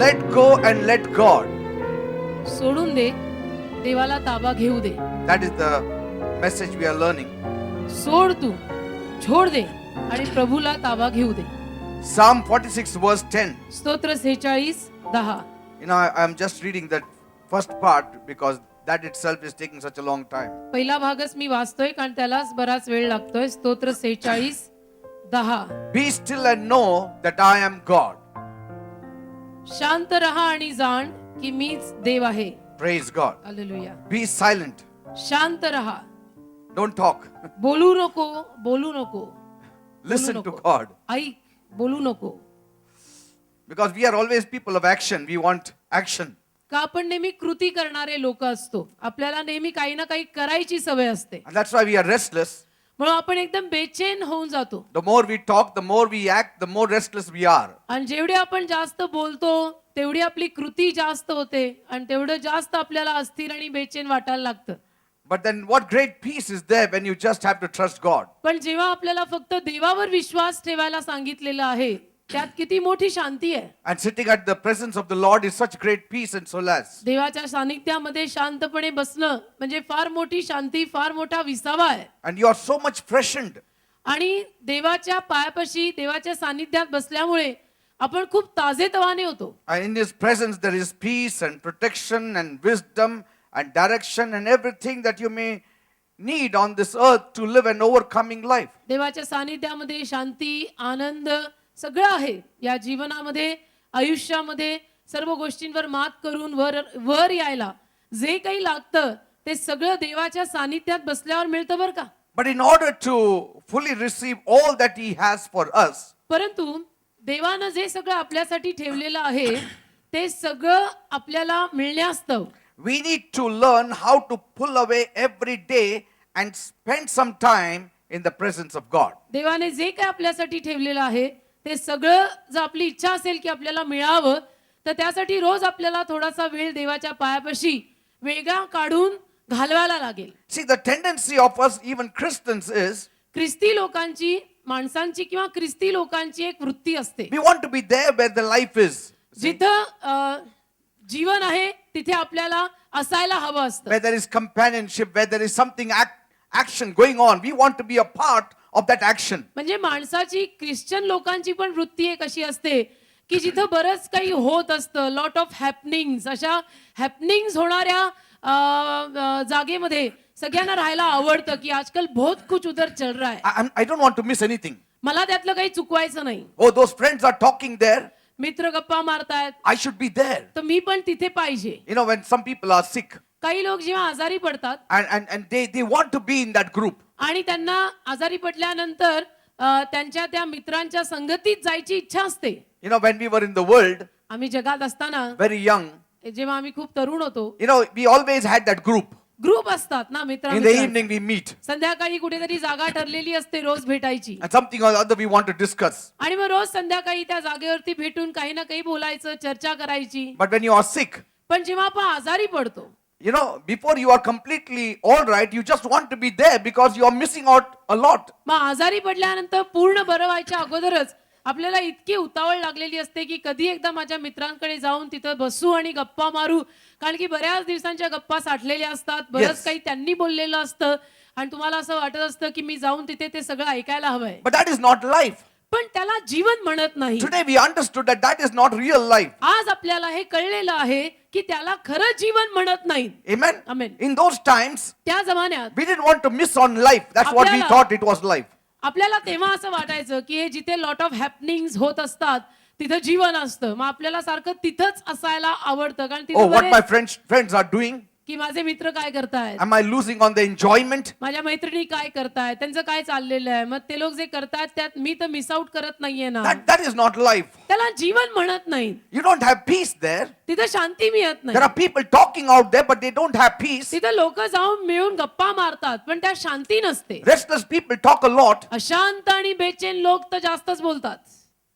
Let go and let God. सोडून दे, देवाला ताबा घेऊ दे. That is the message we are learning. सोड तू, छोड दे आणि प्रभूला ताबा घेऊ दे. Psalm 46 verse 10. स्तोत्र 46:10. I'm just reading that first part because that itself is taking such a long time. पहिला भागच मी वाचतोय कारण त्यालाच बराच वेळ लागतोय. स्तोत्र 46:10. Be still and know that I am God. शांत रहा आणि जाण की मीच देव आहे. Praise God. Hallelujah. Be silent. शांत रहा. Don't talk. बोलू नको, बोलू नको. Listen to नको. God. ऐक, बोलू नको. Because we are always people of action. We want action. का आपण नेहमी कृती करणारे लोक असतो. आपल्याला नेहमी काही ना काही करायची सवय असते. And that's why we are restless. म्हणून आपण एकदम बेचैन होऊन जातो. The more we talk, the more we act, the more restless we are. आणि जेवढे आपण जास्त बोलतो तेवढी आपली कृती जास्त होते आणि तेवढं जास्त आपल्याला अस्थिर आणि बेचैन वाटायला लागतं. But then what great peace is there when you just have to trust God. पण जेव्हा आपल्याला फक्त देवावर विश्वास ठेवायला सांगितलेलं आहे त्यात किती मोठी शांती आहे. And sitting at the presence of the Lord is such great peace and solace. देवाच्या सानिध्यामध्ये शांतपणे बसणं म्हणजे फार मोठी शांती, फार मोठा विसावा आहे. And you are so much freshened. आणि देवाच्या पायापाशी देवाच्या सानिध्यात बसल्यामुळे आपण खूप ताजेतवाने होतो. And in His presence there is peace and protection and wisdom and direction and everything that you may need on this earth to live an overcoming life. देवाच्या सानिध्यामध्ये शांती, आनंद सगळं आहे. या जीवनामध्ये, आयुष्यामध्ये सर्व गोष्टींवर मात करून वर यायला जे काही लागतं ते सगळं देवाच्या सानिध्यात बसल्यावर मिळतं बरं का. But in order to fully receive all that He has for us, परंतु देवानं जे सगळं आपल्यासाठी ठेवलेलं आहे ते सगळं आपल्याला मिळण्यास्तव we need to learn how to pull away every day and spend some time in the presence of God. देवाने जे काय आपल्यासाठी ठेवलेलं आहे ते सगळं जर आपली इच्छा असेल की आपल्याला मिळावं तर त्यासाठी रोज आपल्याला थोडासा वेळ देवाच्या पायापाशी वेगळा काढून घालवायला लागेल. See, the tendency of us, even Christians, is ख्रिस्ती लोकांची, माणसांची किंवा ख्रिस्ती लोकांची एक वृत्ती असते. we want to be there where the life is. जिथं जीवन आहे तिथे आपल्याला असायला हवं असतं. Where there is companionship, where there is something action going on. We want to be a part of that action. म्हणजे माणसाची, ख्रिश्चन लोकांची पण वृत्ती एक अशी असते की जिथं बरंच काही होत असतं, लॉट ऑफ हॅपनिंग्स, अशा हॅपनिंग्स होणाऱ्या जागेमध्ये सगळ्यांना राहायला आवडतं की आजकाल बहुत कुछ उधर चल रहा है. I don't want to miss anything. मला त्यातलं काही चुकवायचं नाही. Oh, those friends are talking there. मित्र गप्पा मारतायत I should be there. तर मी पण तिथे पाहिजे. When some people are sick काही लोक जेव्हा आजारी पडतात and they want to be in that group. आणि त्यांना आजारी पडल्यानंतर त्यांच्या त्या मित्रांच्या संगतीत जायची इच्छा असते. When we were in the world, आम्ही जगात असताना, very young, जेव्हा आम्ही खूप तरुण होतो, we always had that group. Group असतात ना मित्र. In the evening we meet. संध्याकाळी कुठेतरी जागा ठरलेली असते रोज भेटायची. And something or other we want to discuss. आणि मग रोज संध्याकाळी त्या जागेवरती भेटून काही ना काही बोलायचं, चर्चा करायची. But when you are sick, पण जेव्हा आपण आजारी पडतो, before you are completely all right, you just want to be there because you are missing out a lot. मग आजारी पडल्यानंतर पूर्ण बरं व्हायच्या अगोदरच आपल्याला इतकी उतावळ लागलेली असते की कधी एकदा माझ्या मित्रांकडे जाऊन तिथं बसू आणि गप्पा मारू, कारण की बऱ्याच दिवसांच्या गप्पा साठलेल्या असतात, बरंच काही त्यांनी बोललेलं असतं आणि तुम्हाला असं वाटत असतं की मी जाऊन तिथे ते सगळं ऐकायला हवंय. But that is not life. पण त्याला जीवन म्हणत नाही. Today we understood that is not real life. आज आपल्याला हे कळलेलं आहे की त्याला खरं जीवन म्हणत नाही. Amen. Amen. In those times, त्या जमान्यात we didn't want to miss on life. That's what we आपल्याला- thought it was life. आपल्याला तेव्हा असं वाटायचं की हे जिथे लॉट ऑफ हॅपनिंग्स होत असतात तिथं जीवन असतं. मग आपल्याला सारखं तिथंच असायला आवडतं, कारण Oh, what तिथे my friends are doing. की माझे मित्र काय करतायत, Am I losing on the enjoyment? माझ्या मैत्रिणी काय करतायत, त्यांचं काय चाललेलं आहे, मग ते लोक जे करतायत त्यात मी तर मिस आउट करत नाहीये ना. That is not life. त्याला जीवन म्हणत नाही. You don't have peace there. तिथं शांती मिळत There नाही. are people talking out there, but they don't have peace. तिथं लोक जाऊन मिळून गप्पा मारतात पण त्या शांती नसते. Restless people talk a lot. अशांत आणि बेचैन लोक तर जास्तच बोलतात.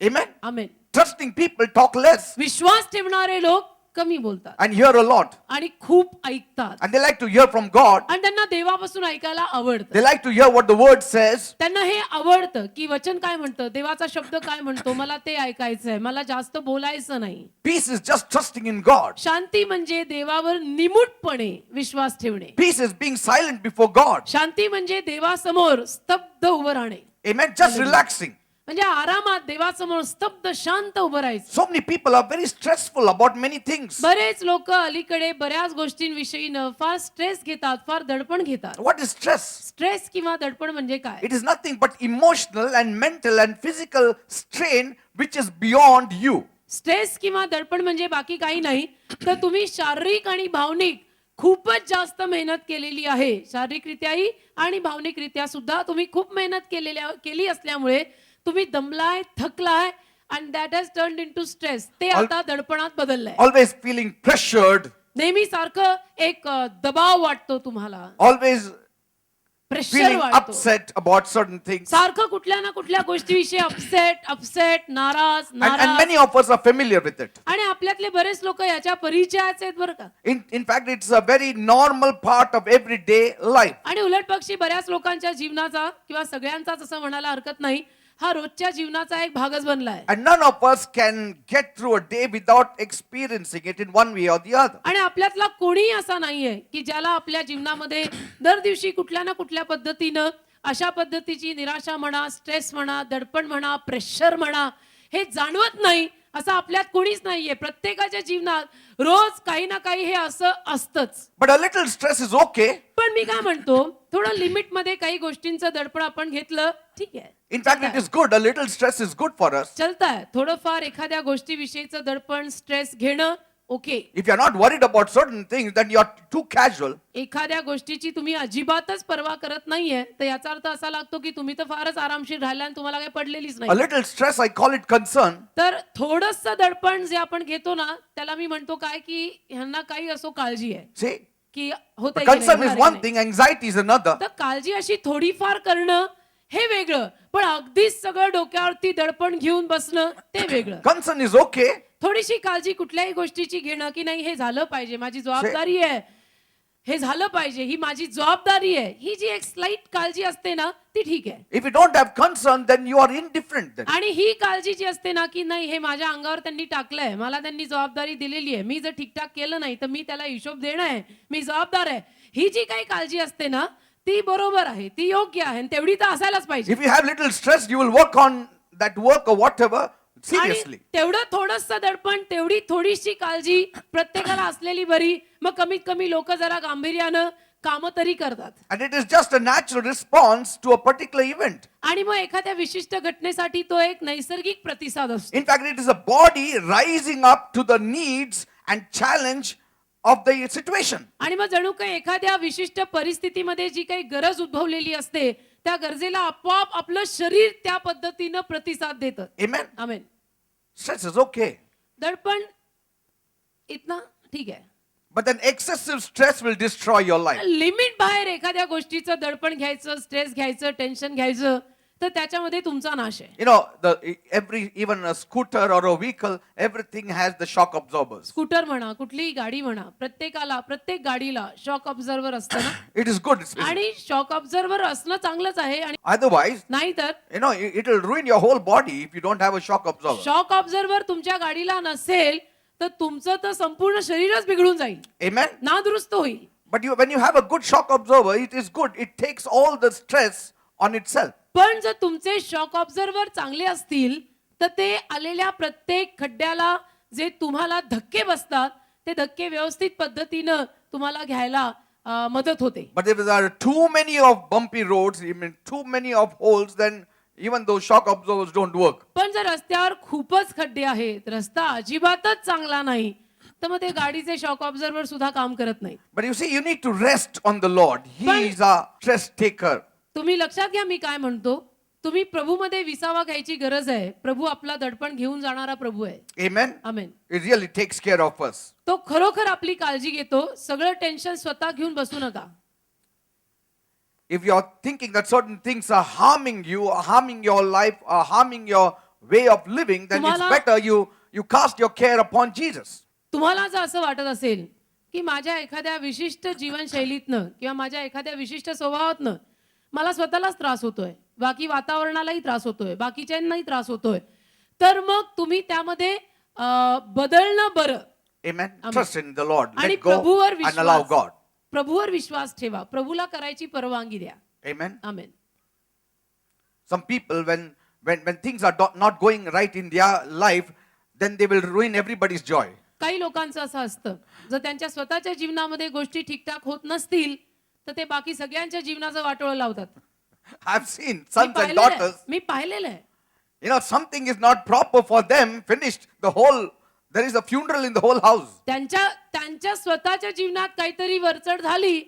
Amen. आमेन. Trusting people talk less. विश्वास ठेवणारे लोक कमी बोलतात and hear a lot. आणि खूप ऐकतात And they like to hear from God. आणि त्यांना देवापासून ऐकायला आवडतं. They like to hear what the word says. त्यांना हे आवडतं की वचन काय म्हणतं, देवाचा शब्द काय म्हणतो, मला ते ऐकायचंय, मला जास्त बोलायचं नाही. Peace is just trusting in God. शांती म्हणजे देवावर निमूटपणे विश्वास ठेवणे. Peace is being silent before God. शांती म्हणजे देवासमोर स्तब्ध उभं राहणे. Amen. Just relaxing. म्हणजे आरामात देवासमोर स्तब्ध शांत उभं राहायचं. So many people are very stressful about many things. बरेच लोक अलीकडे बऱ्याच गोष्टींविषयी फार स्ट्रेस घेतात, फार दडपण घेतात. What is stress? स्ट्रेस किंवा दडपण म्हणजे काय? It is nothing but emotional and mental and physical strain which is beyond you. Stress किंवा दडपण म्हणजे बाकी काही नाही, तर तुम्ही शारीरिक आणि भावनिक खूपच जास्त मेहनत केलेली आहे. शारीरिकरित्याही आणि भावनिकरित्या सुद्धा तुम्ही खूप मेहनत केली असल्यामुळे तुम्ही दमलाय, थकलाय and that has turned into stress. ते आता दडपणात बदललंय. Always feeling pressured. नेहमी सारखं एक दबाव वाटतो तुम्हाला, Always प्रेशर feeling वाटतो. upset about certain things. सारखं कुठल्या ना कुठल्या गोष्टीविषयी अपसेट, नाराज. And many of us are familiar with it. आणि आपल्यातले बरेच लोक याच्या परिचयाचे आहेत बरं का. In fact, it's a very normal part of everyday life. आणि उलट पक्षी बऱ्याच लोकांच्या जीवनाचा किंवा सगळ्यांचाच असं म्हणायला हरकत नाही, हा रोजच्या जीवनाचा एक भागच बनलाय. And none of us can get through a day without experiencing it in one way or the other. आणि आपल्यातला कोणीही असा नाहीये की ज्याला आपल्या जीवनामध्ये दर दिवशी कुठल्या ना कुठल्या पद्धतीनं अशा पद्धतीची निराशा म्हणा, स्ट्रेस म्हणा, दडपण म्हणा, प्रेशर म्हणा, हे जाणवत नाही असं आपल्यात कोणीच नाहीये. प्रत्येकाच्या जीवनात रोज काही ना काही हे असं असतंच. But a little stress is okay. पण मी काय म्हणतो, थोडं लिमिट मध्ये काही गोष्टींचं दडपण आपण घेतलं, ठीक आहे. In fact, it is good. A little stress is good for us. चलताय. थोडंफार एखाद्या गोष्टीविषयीचं दडपण, स्ट्रेस घेणं okay. If you're not worried about certain things, then you're too casual. एखाद्या गोष्टीची तुम्ही अजिबातच पर्वा करत नाहीये, तर याचा अर्थ असा लागतो की तुम्ही तर फारच आरामशीर राहिला आणि तुम्हाला काही पडलेलीच A नाही. little stress, I call it concern. तर थोडंसं दडपण जे आपण घेतो ना, त्याला मी म्हणतो काय की ह्यांना काही असो काळजी आहे See, की होतंय की concern नाही, is होणार one की thing, anxiety is another. तर काळजी अशी थोडीफार करणं हे वेगळं, पण अगदीच सगळं डोक्यावरती दडपण घेऊन बसणं ते वेगळं. Concern is okay. थोडीशी काळजी कुठल्याही गोष्टीची घेणं की नाही हे झालं पाहिजे, माझी जबाबदारी आहे, हे झालं पाहिजे, ही माझी जबाबदारी आहे, ही जी एक स्लाइट काळजी असते ना ती ठीक आहे. If you don't have concern, then you are indifferent. Then. आणि ही काळजी जी असते ना की नाही हे माझ्या अंगावर त्यांनी टाकलंय, मला त्यांनी जबाबदारी दिलेली आहे, मी जर ठीकठाक केलं नाही तर मी त्याला हिशोब देणं आहे, मी जबाबदार आहे, ही जी काही काळजी असते ना ती बरोबर आहे, ती योग्य आहे आणि तेवढी तर असायलाच पाहिजे. If you have little stress, you will work on that work or whatever seriously. तेवढं थोडंसं दडपण, तेवढी थोडीशी काळजी प्रत्येकाला असलेली बरी. मग कमीत कमी लोक जरा गांभीर्यानं काम तरी करतात. And it is just a natural response to a particular event. आणि मग एखाद्या विशिष्ट घटनेसाठी तो एक नैसर्गिक प्रतिसाद असतो. In fact, it is a body rising up to the needs and challenge of the situation. आणि मग जणू काही एखाद्या विशिष्ट परिस्थितीमध्ये जी काही गरज उद्भवलेली असते त्या गरजेला आपोआप आपलं शरीर त्या पद्धतीनं प्रतिसाद देतं. Amen. Amen. Stress is okay. दडपण इतना ठीक आहे. But then excessive stress will destroy your life. Limit बाहेर एखाद्या गोष्टीचं दडपण घ्यायचं, स्ट्रेस घ्यायचं, टेन्शन घ्यायचं तर त्याच्यामध्ये तुमचा नाश आहे. You know, even a scooter or a vehicle, everything has the shock absorbers. Scooter म्हणा, कुठलीही गाडी म्हणा, प्रत्येक गाडीला शॉक ऑब्झर्वर असतं ना. It is good. आणि शॉक ऑब्झर्वर असणं चांगलंच आहे. आणि Otherwise, नाहीतर it will ruin your whole body if you don't have a shock absorber. Shock observer तुमच्या गाडीला नसेल तर तुमचं तर संपूर्ण शरीरच बिघडून जाईल, Amen. नादुरुस्त होईल. But when you have a good shock absorber, it is good. It takes all the stress on itself. पण जर तुमचे शॉक ऑब्झर्वर चांगले असतील तर ते आलेल्या प्रत्येक खड्ड्याला जे तुम्हाला धक्के बसतात ते धक्के व्यवस्थित पद्धतीनं तुम्हाला घ्यायला मदत होते. But if there are too many of bumpy roads, too many of holes, then even those shock absorbers don't work. पण जर रस्त्यावर खूपच खड्डे आहेत, रस्ता अजिबातच चांगला नाही, तर मग ते गाडीचे शॉक ऑब्झर्वर सुद्धा काम करत नाही. But you see, you need to rest on the Lord. He is a stress taker. तुम्ही लक्षात घ्या मी काय म्हणतो, तुम्ही प्रभूमध्ये विसावा घ्यायची गरज आहे. प्रभू आपला दडपण घेऊन जाणारा प्रभू आहे. Amen. Amen. It really takes care of us. तो खरोखर आपली काळजी घेतो. सगळं टेन्शन स्वतः घेऊन बसू नका. If you are thinking that certain things are harming you, or harming your life, or harming your way of living, then it's better you cast your care upon Jesus. तुम्हाला जर असं वाटत असेल की माझ्या एखाद्या विशिष्ट जीवनशैलीतनं किंवा माझ्या एखाद्या विशिष्ट स्वभावातनं मला स्वतःलाच त्रास होतोय, बाकी वातावरणालाही त्रास होतोय, बाकीच्यांनाही त्रास होतोय, तर मग तुम्ही त्यामध्ये बदलणं बरं. Amen. Amen. Trust in the Lord. आणि Let go प्रभूवर and allow Vishwas God. प्रभूवर विश्वास ठेवा, प्रभूला करायची परवानगी द्या. Amen. Amen. Some people, when things are not going right in their life, then they will ruin everybody's joy. काही लोकांचं असं असतं, जर त्यांच्या स्वतःच्या जीवनामध्ये गोष्टी ठीकठाक होत नसतील तर ते बाकी सगळ्यांच्या जीवनाचं वाटोळं लावतात. I've seen sons and daughters, मी पाहिलेलं आहे. something is not proper for them, finished, there is a funeral in the whole house. त्यांच्या स्वतःच्या जीवनात काहीतरी वरचढ झाली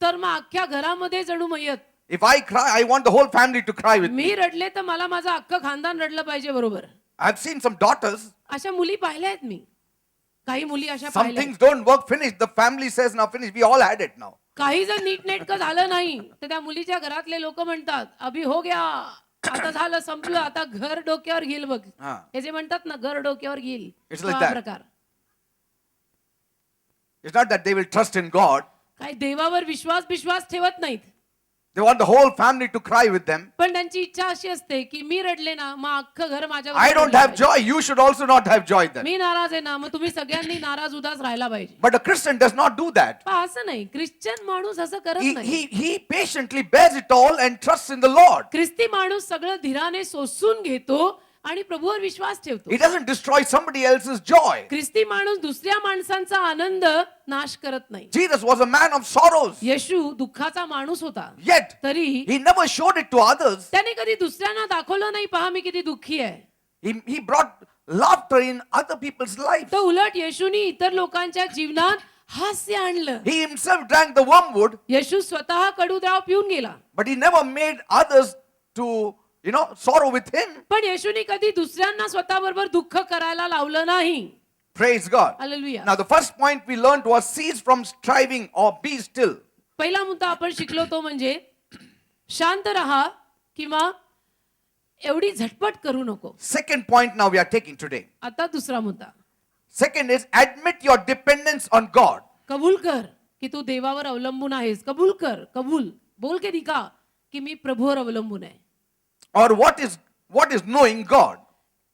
तर मग अख्ख्या घरामध्ये जणू मयत. If I cry, I want the whole family to cry with me. मी रडले तर मला माझं अख्खं खानदान रडलं पाहिजे बरोबर. I've seen some daughters, अशा मुली पाहिल्या आहेत मी. काही मुली अशा some पाहिल्या. things don't work, finished. The family says, now finish. We all had it now. काही जर नीटनेटकं झालं नाही तर त्या मुलीच्या घरातले लोक म्हणतात अभि हो गया, आता झालं, संपलं, आता घर डोक्यावर घेईल बघ. हा. हे जे म्हणतात ना घर डोक्यावर घेईल, It's तो like हा that. प्रकार. It's not that they will trust in God. काही देवावर विश्वास ठेवत नाहीत, They want the whole family to cry with them. पण त्यांची इच्छा अशी असते की मी रडले ना मग अख्खं घर माझ्या I don't have joy. You should also not have joy then. मी नाराज आहे ना मग तुम्ही सगळ्यांनी नाराज उदास राहायला पाहिजे. But a Christian does not do that. पण असं नाही, ख्रिश्चन माणूस असं करत He, नाही. he, he patiently bears it all and trusts in the Lord. ख्रिस्ती माणूस सगळं धीराने सोसून घेतो आणि प्रभूवर विश्वास ठेवतो. He doesn't destroy somebody else's joy. ख्रिस्ती माणूस दुसऱ्या माणसांचा आनंद नाश करत नाही. Jesus was a man of sorrows. येशू दुःखाचा माणूस होता, Yet, तरी he never showed it to others. त्याने कधी दुसऱ्यांना दाखवलं नाही पहा मी किती दुःखी आहे. He brought laughter in other people's lives. तर उलट येशूनी इतर लोकांच्या जीवनात हास्य आणलं. He himself drank the wormwood, येशू स्वतः कडूद्राव पिऊन गेला, but he never made others to, sorrow with him. पण येशूनी कधी दुसऱ्यांना स्वतःबरोबर दुःख करायला लावलं नाही. Praise God. Hallelujah. Now, the first point we learned was cease from striving or be still. पहिला मुद्दा आपण शिकलो तो म्हणजे शांत राहा किंवा एवढी झटपट करू नको. Second point now we are taking today. आता दुसरा मुद्दा, Second is admit your dependence on God. कबूल कर की तू देवावर अवलंबून आहेस. कबूल कर, कबूल बोल के दिखा की मी प्रभूवर अवलंबून आहे. Or what is knowing God?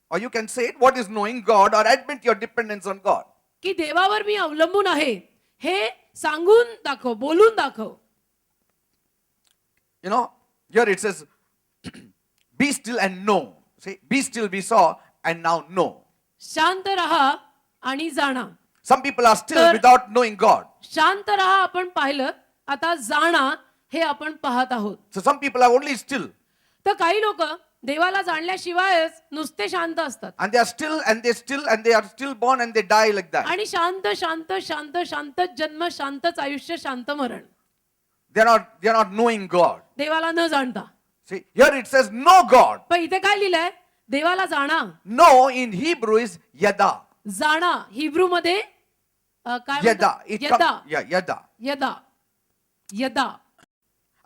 Or you can say it, what is knowing God, or admit your dependence on God. की देवावर मी अवलंबून आहे हे सांगून दाखव, बोलून दाखव. Here it says, be still and know. See, be still we saw, and now know. शांत रहा आणि जाणा. Some people are still तर- without knowing God. शांत रहा आपण पाहिलं, आता जाणा हे आपण पाहत आहोत. So some people are only still, तर काही लोक देवाला जाणल्याशिवायच नुसते शांत असतात and they are still, and they are still born, and they die like that. आणि शांत शांत शांत शांतच जन्म, शांतच आयुष्य, शांत मरण. They are not knowing God. देवाला न जाणता. See, here it says know God. पण इथे काय लिहिलंय? देवाला जाणा. Know in Hebrew is yada. जाणा हिब्रू मध्ये काय Yada. म्हणतात? It यदा yada. यदा यदा.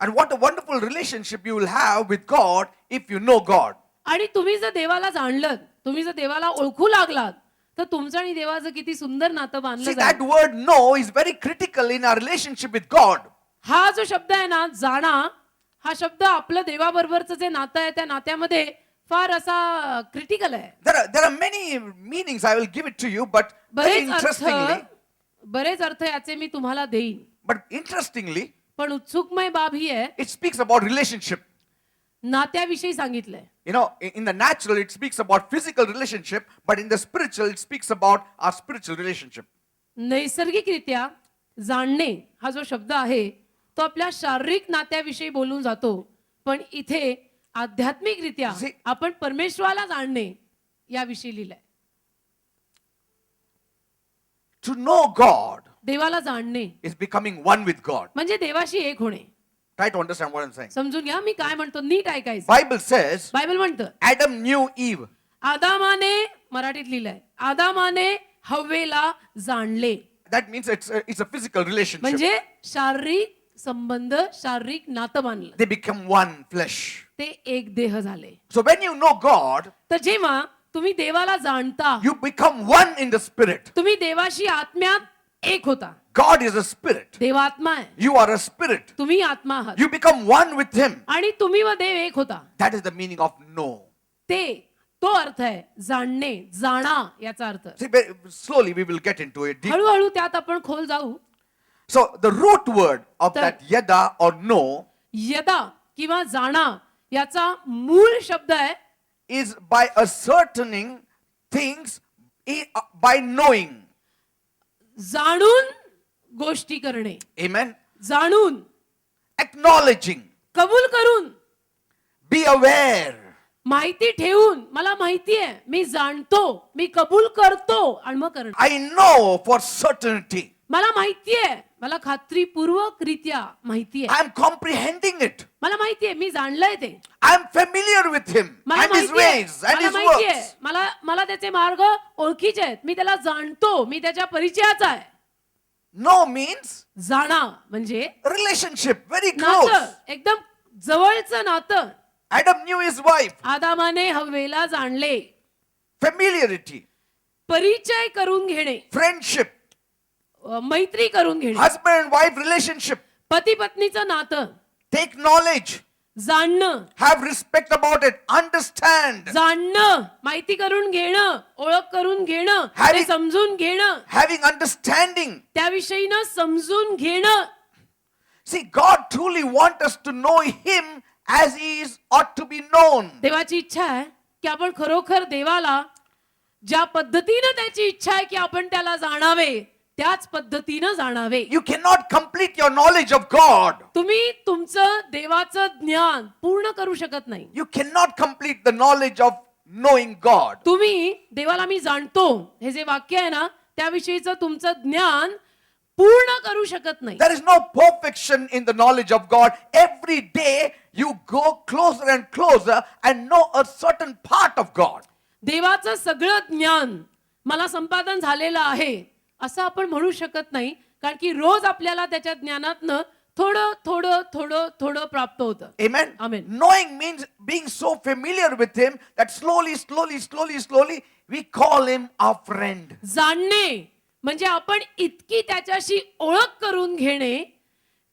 And what a wonderful relationship you will have with God if you know God. आणि तुम्ही जर देवाला जाणलं, तुम्ही जर देवाला ओळखू लागलात तर तुमचं आणि देवाचं किती सुंदर नातं बांधलं See, that जाईल. word know is very critical in our relationship with God. हा जो शब्द आहे ना जाणा, हा शब्द आपलं देवाबरोबरचं जे नातं आहे त्या नात्यामध्ये फार असा क्रिटिकल आहे. There are many meanings. I will give it to you, but very बरेच अर्थ याचे मी तुम्हाला देईन. interestingly, पण उत्सुकमय बाब ही आहे, it speaks about relationship. नात्याविषयी सांगितलंय. In the natural, it speaks about physical relationship, but in the spiritual, it speaks about our spiritual relationship. नैसर्गिकरित्या जाणणे हा जो शब्द आहे तो आपल्या शारीरिक नात्याविषयी बोलून जातो, पण इथे आध्यात्मिकरित्या आपण परमेश्वराला जाणणे याविषयी लिहिलंय. To know God देवाला जाणणे is becoming one with God. म्हणजे देवाशी एक होणे. Try to understand what I'm saying. समजून घ्या मी काय म्हणतो, नीट ऐकायचं. Bible says बायबल म्हणतं Adam knew Eve. आदामाने, मराठीत लिहिलंय, आदामाने हव्वेला जाणले. That means it's a physical relationship. म्हणजे शारीरिक संबंध, शारीरिक नातं बांधलं. They become one flesh. ते एक देह झाले. So when you know God, तर जेव्हा तुम्ही देवाला जाणता, You become one in the spirit. तुम्ही देवाशी आत्म्यात एक होता. God is a spirit. देव आत्मा आहे, You are a spirit. तुम्ही आत्मा आहात You become one with him. आणि तुम्ही व देव एक होता. That is the meaning of know. तो अर्थ आहे जाणणे, जाणा याचा अर्थ. See, very slowly we will get into it. Deep. हळूहळू त्यात आपण खोल जाऊ. So the root word of तर- that yada or know यदा किंवा जाणा याचा मूळ शब्द आहे is by ascertaining things by knowing. जाणून गोष्टी करणे, Amen. जाणून Acknowledging. कबूल करून, Be aware. माहिती ठेवून, मला माहिती आहे, मी जाणतो, मी कबूल करतो आणि मग करणं. I know for certainty. मला माहिती आहे, मला खात्रीपूर्वक रित्या माहिती आहे, I am comprehending it. मला माहिती आहे, मी जाणलंय ते, I am familiar with him मला and his माहिती आहे, ways and मला his माहिती आहे, works. मला त्याचे मार्ग ओळखीचे आहेत, मी त्याला जाणतो, मी त्याच्या परिचयाचा आहे. Know means जाणा म्हणजे relationship, very नातं, close. एकदम जवळचं नातं. Adam knew his wife. आदामाने हव्वेला जाणले, Familiarity, परिचय करून घेणे, friendship, मैत्री करून घेणे, husband and wife relationship. पती पत्नीचं नातं, Take knowledge, जाणणं, have respect about it, understand. जाणणं, माहिती करून घेणं, ओळख करून घेणं, ते Having- समजून घेणं, Having understanding. त्याविषयीनं समजून घेणं. See, God truly wants us to know him as he is ought to be known. देवाची इच्छा आहे की आपण खरोखर देवाला ज्या पद्धतीनं त्याची इच्छा आहे की आपण त्याला जाणावे त्याच पद्धतीनं जाणावे. You cannot complete your knowledge of God. तुम्ही तुमचं देवाचं ज्ञान पूर्ण करू शकत नाही. You cannot complete the knowledge of knowing God. तुम्ही देवाला मी जाणतो हे जे वाक्य आहे ना त्याविषयीचं तुमचं ज्ञान पूर्ण करू शकत नाही. There is no perfection in the knowledge of God. Every day you go closer and closer and know a certain part of God. देवाचं सगळं ज्ञान मला संपादन झालेलं आहे असं आपण म्हणू शकत नाही, कारण की रोज आपल्याला त्याच्या ज्ञानातनं थोडं थोडं थोडं थोडं प्राप्त होतं. Amen. Amen. Knowing means being so familiar with him that slowly we call him our friend. जाणणे म्हणजे आपण इतकी त्याच्याशी ओळख करून घेणे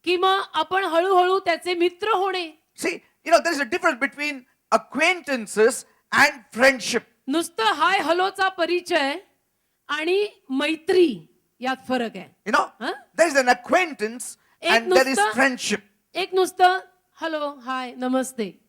की मग आपण हळूहळू त्याचे मित्र होणे. See, there is a difference between acquaintances and friendship. नुसतं हाय हलोचा परिचय आणि मैत्री यात फरक आहे. Huh? There is an acquaintance and there is नुसतं- friendship. एक नुसतं हॅलो हाय नमस्ते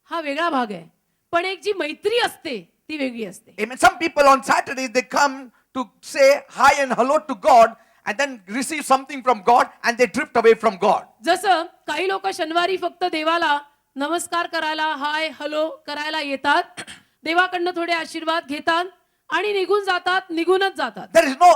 हा वेगळा भाग आहे, पण एक जी मैत्री असते ती वेगळी असते. Amen. Some people on Saturdays they come to say hi and hello to God and then receive something from God and they drift away from God. जसं काही लोक शनिवारी फक्त देवाला नमस्कार करायला हाय हॅलो करायला येतात, देवाकडनं थोडे आशीर्वाद घेतात आणि निघून निघूनच जातात. There is no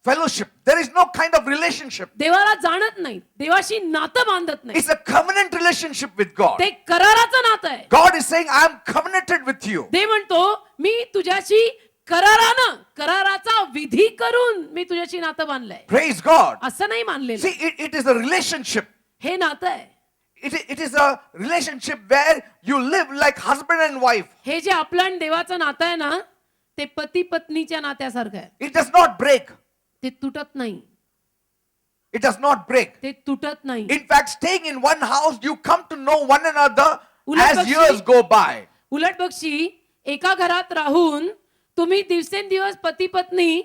fellowship. There is no kind of relationship. देवाला जाणत नाहीत, देवाशी नातं बांधत नाही. It's a covenant relationship with God. ते कराराचं नातं आहे. God is saying, I am covenanted with you. देव म्हणतो मी तुझ्याशी कराराचा विधी करून मी तुझ्याशी नातं बांधलंय. Praise God. असं नाही मानलेलं. See, it is a relationship. हे नातं आहे. It is a relationship where you live like husband and wife. हे जे आपलं आणि देवाचं नातं आहे ना ते पती पत्नीच्या नात्यासारखं आहे. It does not break. ते तुटत नाही, It does not break. ते तुटत नाही. In fact, staying in one house, you come to know one another उलट as Bakshi- years go by. उलट बक्षी एका घरात राहून तुम्ही दिवसेंदिवस पती पत्नी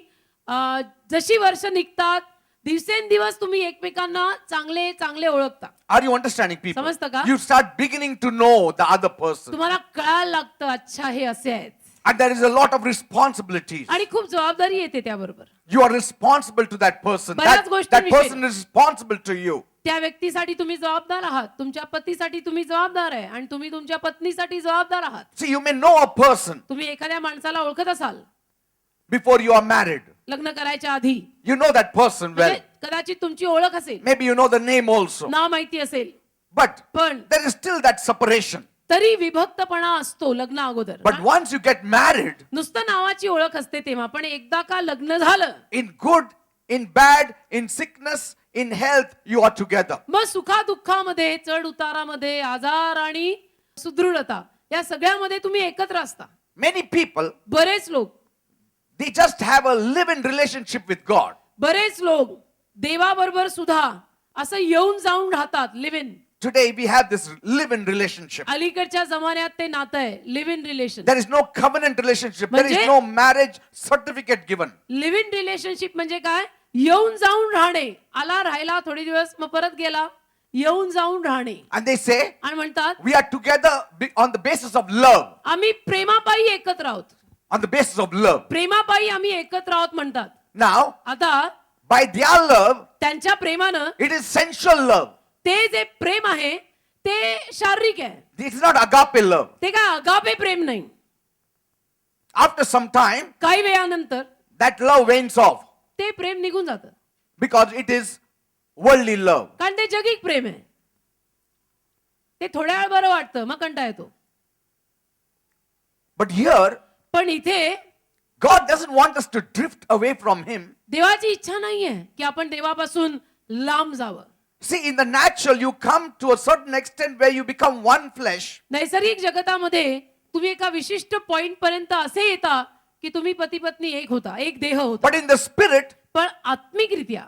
जशी वर्ष निघतात दिवसेंदिवस तुम्ही एकमेकांना चांगले चांगले ओळखता. Are you understanding, people? समजतं का? You start beginning to know the other person. तुम्हाला कळायला लागतं अच्छा हे असे आहेत And there is a lot of responsibilities. आणि खूप जबाबदारी येते त्याबरोबर. You are responsible to that person. बऱ्याच That गोष्टींविषयी. person is responsible to you. त्या व्यक्तीसाठी तुम्ही जबाबदार आहात, तुमच्या पतीसाठी तुम्ही जबाबदार आहे आणि तुम्ही तुमच्या पत्नीसाठी जबाबदार आहात. See, you may know a person तुम्ही एखाद्या माणसाला ओळखत असाल before you are married. लग्न करायच्या आधी, You know that person well. म्हणजे कदाचित तुमची ओळख असेल, Maybe you know the name also. नाव माहिती असेल, But पण there is still that separation. तरी विभक्तपणा असतो लग्न अगोदर. But once you get married, नुसतं नावाची ओळख असते तेव्हा, पण एकदा का लग्न झालं in good, in bad, in sickness, in health, you are together. मग सुखादुःखामध्ये, चढ उतारामध्ये, आजार आणि सुदृढता या सगळ्यामध्ये तुम्ही एकत्र असता. Many people, बरेच लोक they just have a live-in relationship with God. बरेच लोक देवाबरोबर सुद्धा असं येऊन जाऊन राहतात. Live in. Today we have this live-in relationship. अलीकडच्या जमान्यात ते नातं आहे live in relation. There is no covenant relationship. There is म्हणजे- no marriage certificate given. Live in relationship म्हणजे काय? येऊन जाऊन राहणे. आला राहिला थोडे दिवस मग परत गेला. येऊन जाऊन राहणे. And they say, आणि म्हणतात we are together on the basis of love. आम्ही प्रेमापायी एकत्र आहोत. On the basis of love. प्रेमापायी आम्ही एकत्र आहोत म्हणतात. Now, आता by their love, त्यांच्या प्रेमानं it is sensual love. ते जे प्रेम आहे ते शारीरिक आहे. It is not agape love. ते काय अगापे प्रेम नाही. After some time, काही वेळानंतर that love wanes off ते प्रेम निघून जातं. because it is worldly love. कारण ते जगिक प्रेम आहे. ते थोड्या वेळ बरं वाटतं मग कंटाळा येतो. But here, पण इथे God doesn't want us to drift away from Him. देवाची इच्छा नाहीये की आपण देवापासून लांब जावं. See, in the natural, you come to a certain extent where you become one flesh. नैसर्गिक जगतामध्ये तुम्ही एका विशिष्ट पॉइंट पर्यंत असे येता की तुम्ही पती पत्नी एक होता, एक देह होता. But in the spirit, पण आत्मिकरित्या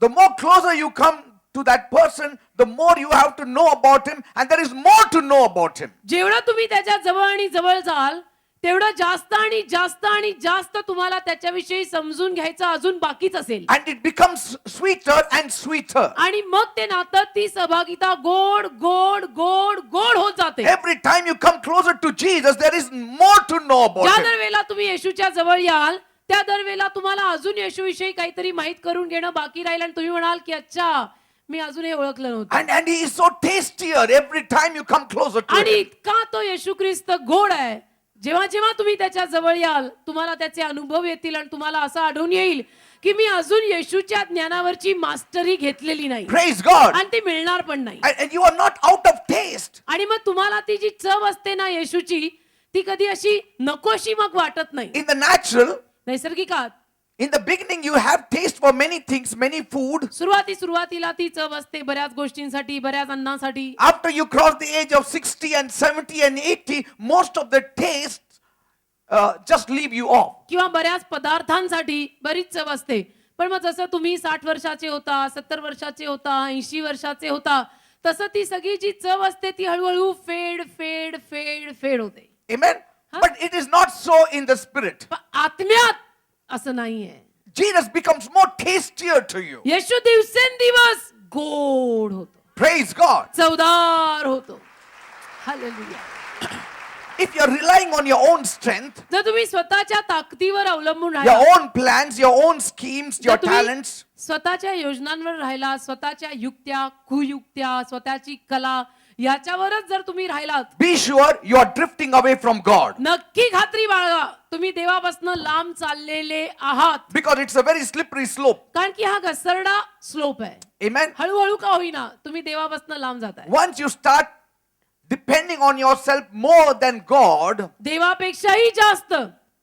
the more closer you come to that person, the more you have to know about him, and there is more to know about him. जेवढं तुम्ही त्याच्या जवळ आणि जवळ जाल तेवढं जास्त आणि जास्त आणि जास्त तुम्हाला त्याच्याविषयी समजून घ्यायचं अजून बाकीच असेल. And it becomes sweeter and sweeter. आणि मग ते नातं ती सहभागिता गोड गोड गोड गोड होत जाते. Every time you come closer to Jesus, there is more to know about ज्या him. दरवेळेला तुम्ही येशूच्या जवळ याल त्या दरवेळेला तुम्हाला अजून येशूविषयी काहीतरी माहित करून घेणं बाकी राहील आणि तुम्ही म्हणाल की अच्छा मी अजून हे ओळखलं नव्हतं. And he is so tastier every time you come closer to आणि him. इतका तो येशू ख्रिस्त गोड आहे. जेव्हा जेव्हा तुम्ही त्याच्या जवळ याल तुम्हाला त्याचे अनुभव येतील आणि तुम्हाला असं आढळून येईल की मी अजून येशूच्या ज्ञानावरची मास्टरी घेतलेली नाही. Praise God. आणि ती मिळणार पण नाही. And you are not out of taste. आणि मग तुम्हाला ती जी चव असते ना येशूची ती कधी अशी नकोशी मग वाटत नाही. In the natural, नैसर्गिकात in the beginning, you have taste for many things, many food. सुरुवातीला ती चव असते बऱ्याच गोष्टींसाठी, बऱ्याच अन्नासाठी. After you cross the age of 60 and 70 and 80, most of the tastes just leave you off. किंवा बऱ्याच पदार्थांसाठी बरीच चव असते. पण मग जसं तुम्ही 60 वर्षाचे होता, 70 वर्षाचे होता, 80 वर्षाचे होता तसं ती सगळी जी चव असते ती हळूहळू फेड फेड फेड फेड होते. Amen. But it is not so in the spirit. पण आत्म्यात असं नाहीये. Jesus becomes more tastier to you. येशू दिवसेंदिवस गोड होतो, Praise God. चवदार होतो. Hallelujah. If you're relying on your own strength, जर तुम्ही स्वतःच्या ताकदीवर अवलंबून your राहिला, own plans, your own schemes, जर your तुम्ही talents, स्वतःच्या योजनांवर राहिला, स्वतःच्या युक्त्या कुयुक्त्या स्वतःची कला याच्यावरच जर तुम्ही राहिलात be sure you are drifting away from God. नक्की खात्री बाळगा तुम्ही देवापासून लांब चाललेले आहात. Because it's a very slippery slope. कारण की हा घसरडा स्लोप आहे. Amen. हळूहळू का होईना तुम्ही देवापासून लांब जाताय. Once you start depending on yourself more than God, देवापेक्षाही जास्त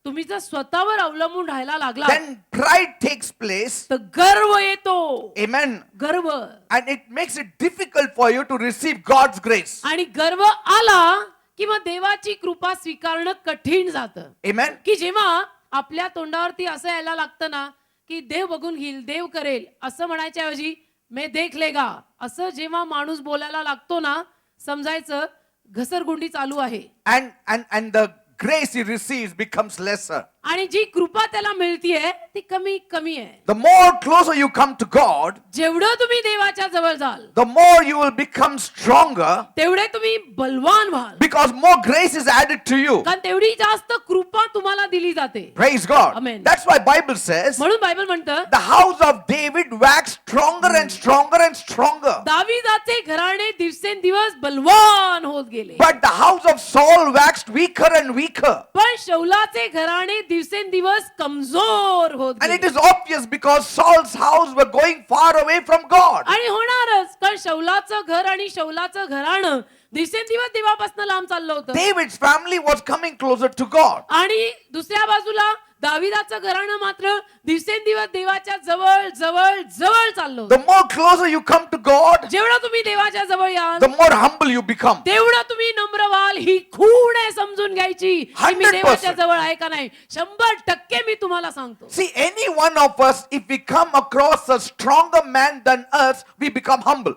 तुम्ही जर स्वतःवर अवलंबून राहायला लागला then pride takes place. तर गर्व येतो. Amen. गर्व. And it makes it difficult for you to receive God's grace. आणि गर्व आला की मग देवाची कृपा स्वीकारणं कठीण जातं. Amen. की जेव्हा आपल्या तोंडावरती असं यायला लागतं ना की देव बघून घेईल, देव करेल असं म्हणायच्या ऐवजी मैं देख लेगा असं जेव्हा माणूस बोलायला लागतो ना समजायचं घसरगुंडी चालू आहे. And the grace he receives becomes lesser. आणि जी कृपा त्याला मिळतीये ती कमी कमी आहे. The more closer you come to God, जेवढं तुम्ही देवाच्या जवळ जाल the more you will become stronger तेवढे तुम्ही बलवान व्हाल. because more grace is added to you. कारण तेवढी जास्त कृपा तुम्हाला दिली जाते. Praise God. Amen. That's why Bible says म्हणून बायबल म्हणतं the house of David waxed stronger and stronger and stronger. दाविदाचे घराणे दिवसेंदिवस बलवान होत गेले. But the house of Saul waxed weaker and weaker. पण शौलाचे घराणे दिवसेंदिवस कमजोर होत And it गेले. is obvious because Saul's house were going far away from God. आणि होणारच कारण शौलाचं घर आणि शौलाचं घराणं दिवसेंदिवस देवापासून लांब चाललं होतं. David's family was coming closer to God. आणि दुसऱ्या बाजूला दाविदाचं घराणं मात्र दिवसेंदिवस देवाच्या जवळ जवळ जवळ चाललो. The more closer you come to God, जेवढं तुम्ही देवाच्या जवळ याल the more humble you become. तेवढं तुम्ही नम्र व्हाल. ही खूण आहे समजून घ्यायची की मी 100%. देवाच्या जवळ आहे का नाही. 100% मी तुम्हाला सांगतो. See, any one of us, if we come across a stronger man than us, we become humble.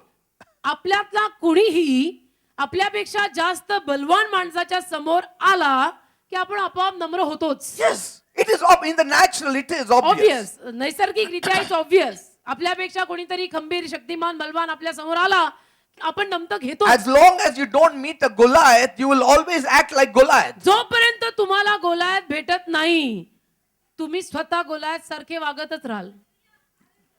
आपल्यातला कुणीही आपल्यापेक्षा जास्त बलवान माणसाच्या समोर आला की आपण आपोआप नम्र होतोच. Yes, it is in the natural, it is obvious. Obvious, नैसर्गिकरित्या इट्स ऑब्वियस. आपल्यापेक्षा कोणीतरी खंबीर शक्तिमान बलवान आपल्या समोर आला आपण नमतं घेतो. As long as you don't meet a Goliath, you will always act like Goliath. जोपर्यंत तुम्हाला गोलायत भेटत नाही तुम्ही स्वतः गोलायत सारखे वागतच राहाल.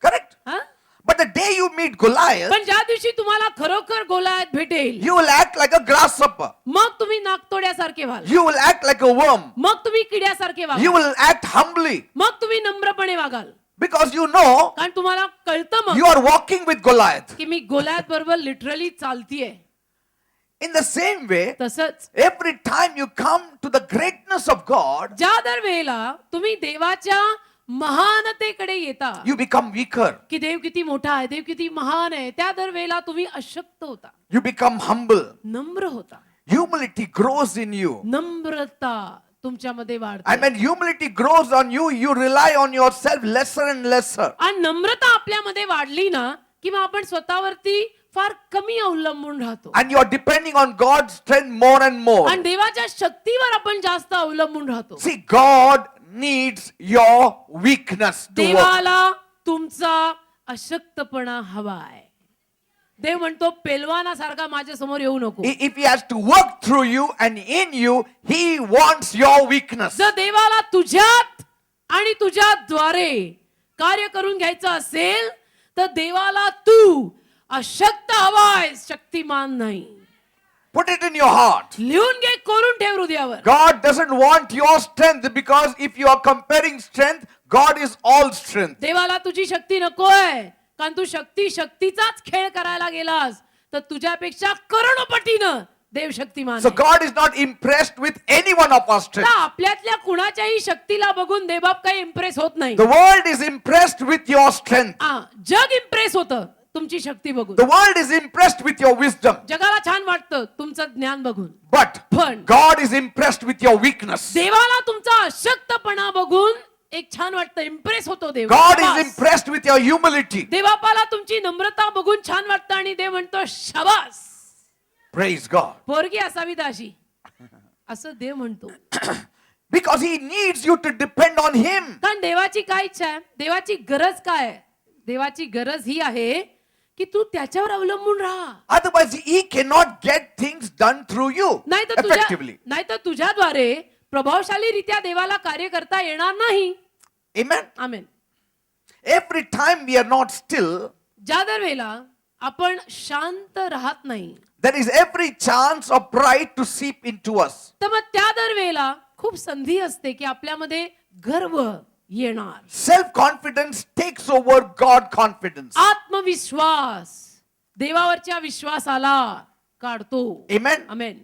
Correct? हा? But the day you meet Goliath, पण ज्या दिवशी तुम्हाला खरोखर गोलायत भेटेल you will act like a grasshopper. मग तुम्ही नाकतोड्यासारखे व्हाल. You will act like a worm. मग तुम्ही किड्यासारखे You वागाल. will act humbly मग तुम्ही नम्रपणे वागाल. because you know कारण तुम्हाला कळतं मग you are walking with Goliath. की मी गोलायत बरोबर literally चालतीये. In the same way, तसंच every time you come to the greatness of God, ज्या दर वेळेला तुम्ही देवाच्या महानतेकडे येता you become weaker. की देव किती मोठा आहे, देव किती महान आहे, त्या दर वेळेला तुम्ही अशक्त होता, You become humble. नम्र होता. Humility grows in you. नम्रता तुमच्यामध्ये And वाढते. when humility grows on you, you rely on yourself lesser and lesser. आणि नम्रता आपल्यामध्ये वाढली ना की मग आपण स्वतःवरती फार कमी अवलंबून राहतो And you are depending on God's strength more and more. आणि देवाच्या शक्तीवर आपण जास्त अवलंबून राहतो. See, God needs your weakness to work. देवाला तुमचा अशक्तपणा हवाय. देव म्हणतो पेलवानासारखा माझ्या समोर येऊ नको. If He has to work through you and in you, He wants your weakness. जर देवाला तुझ्यात आणि तुझ्याद्वारे कार्य करून घ्यायचं असेल तर देवाला तू अशक्त हवाय, शक्तिमान नाही. Put it in your heart. लिहून घे, कोरून ठेव हृदयावर. God doesn't want your strength because if you are comparing strength, God is all strength. देवाला तुझी शक्ती नकोय कारण तू शक्तीचाच खेळ करायला गेलास तर तुझ्यापेक्षा करोडपटीनं देव शक्तिमान So आहे. God is not impressed with any one of our strength. आता आपल्यातल्या कुणाच्याही शक्तीला बघून देवबाप काही इम्प्रेस होत नाही. The world is impressed with your strength. जग इम्प्रेस होतं तुमची शक्ती बघून. The world is impressed with your wisdom. जगाला छान वाटतं तुमचं ज्ञान बघून. But पण God is impressed with your weakness. देवाला तुमचा अशक्तपणा बघून एक छान वाटतं, इम्प्रेस होतो देव. God is शाबास. impressed with your humility. देवबापाला तुमची नम्रता बघून छान वाटतं आणि देव म्हणतो शाबास, Praise God. पोरगी असावी दाशी असं देव म्हणतो. Because He needs you to depend on Him. कारण देवाची काय इच्छा आहे, देवाची गरज काय आहे? देवाची गरज ही आहे की तू त्याच्यावर अवलंबून राहा. Otherwise, He cannot get things done through you effectively. नाहीतर तुझ्याद्वारे प्रभावशालीरित्या देवाला कार्य करता येणार नाही. Amen. Amen. Every time we are not still, ज्या दर वेळेला आपण शांत राहत नाही there is every chance of pride to seep into us. तर मग त्या दर वेळेला खूप संधी असते की आपल्यामध्ये गर्व येणार. Self-confidence takes over God confidence. आत्मविश्वास देवावरच्या विश्वासाला काढतो. Amen. Amen.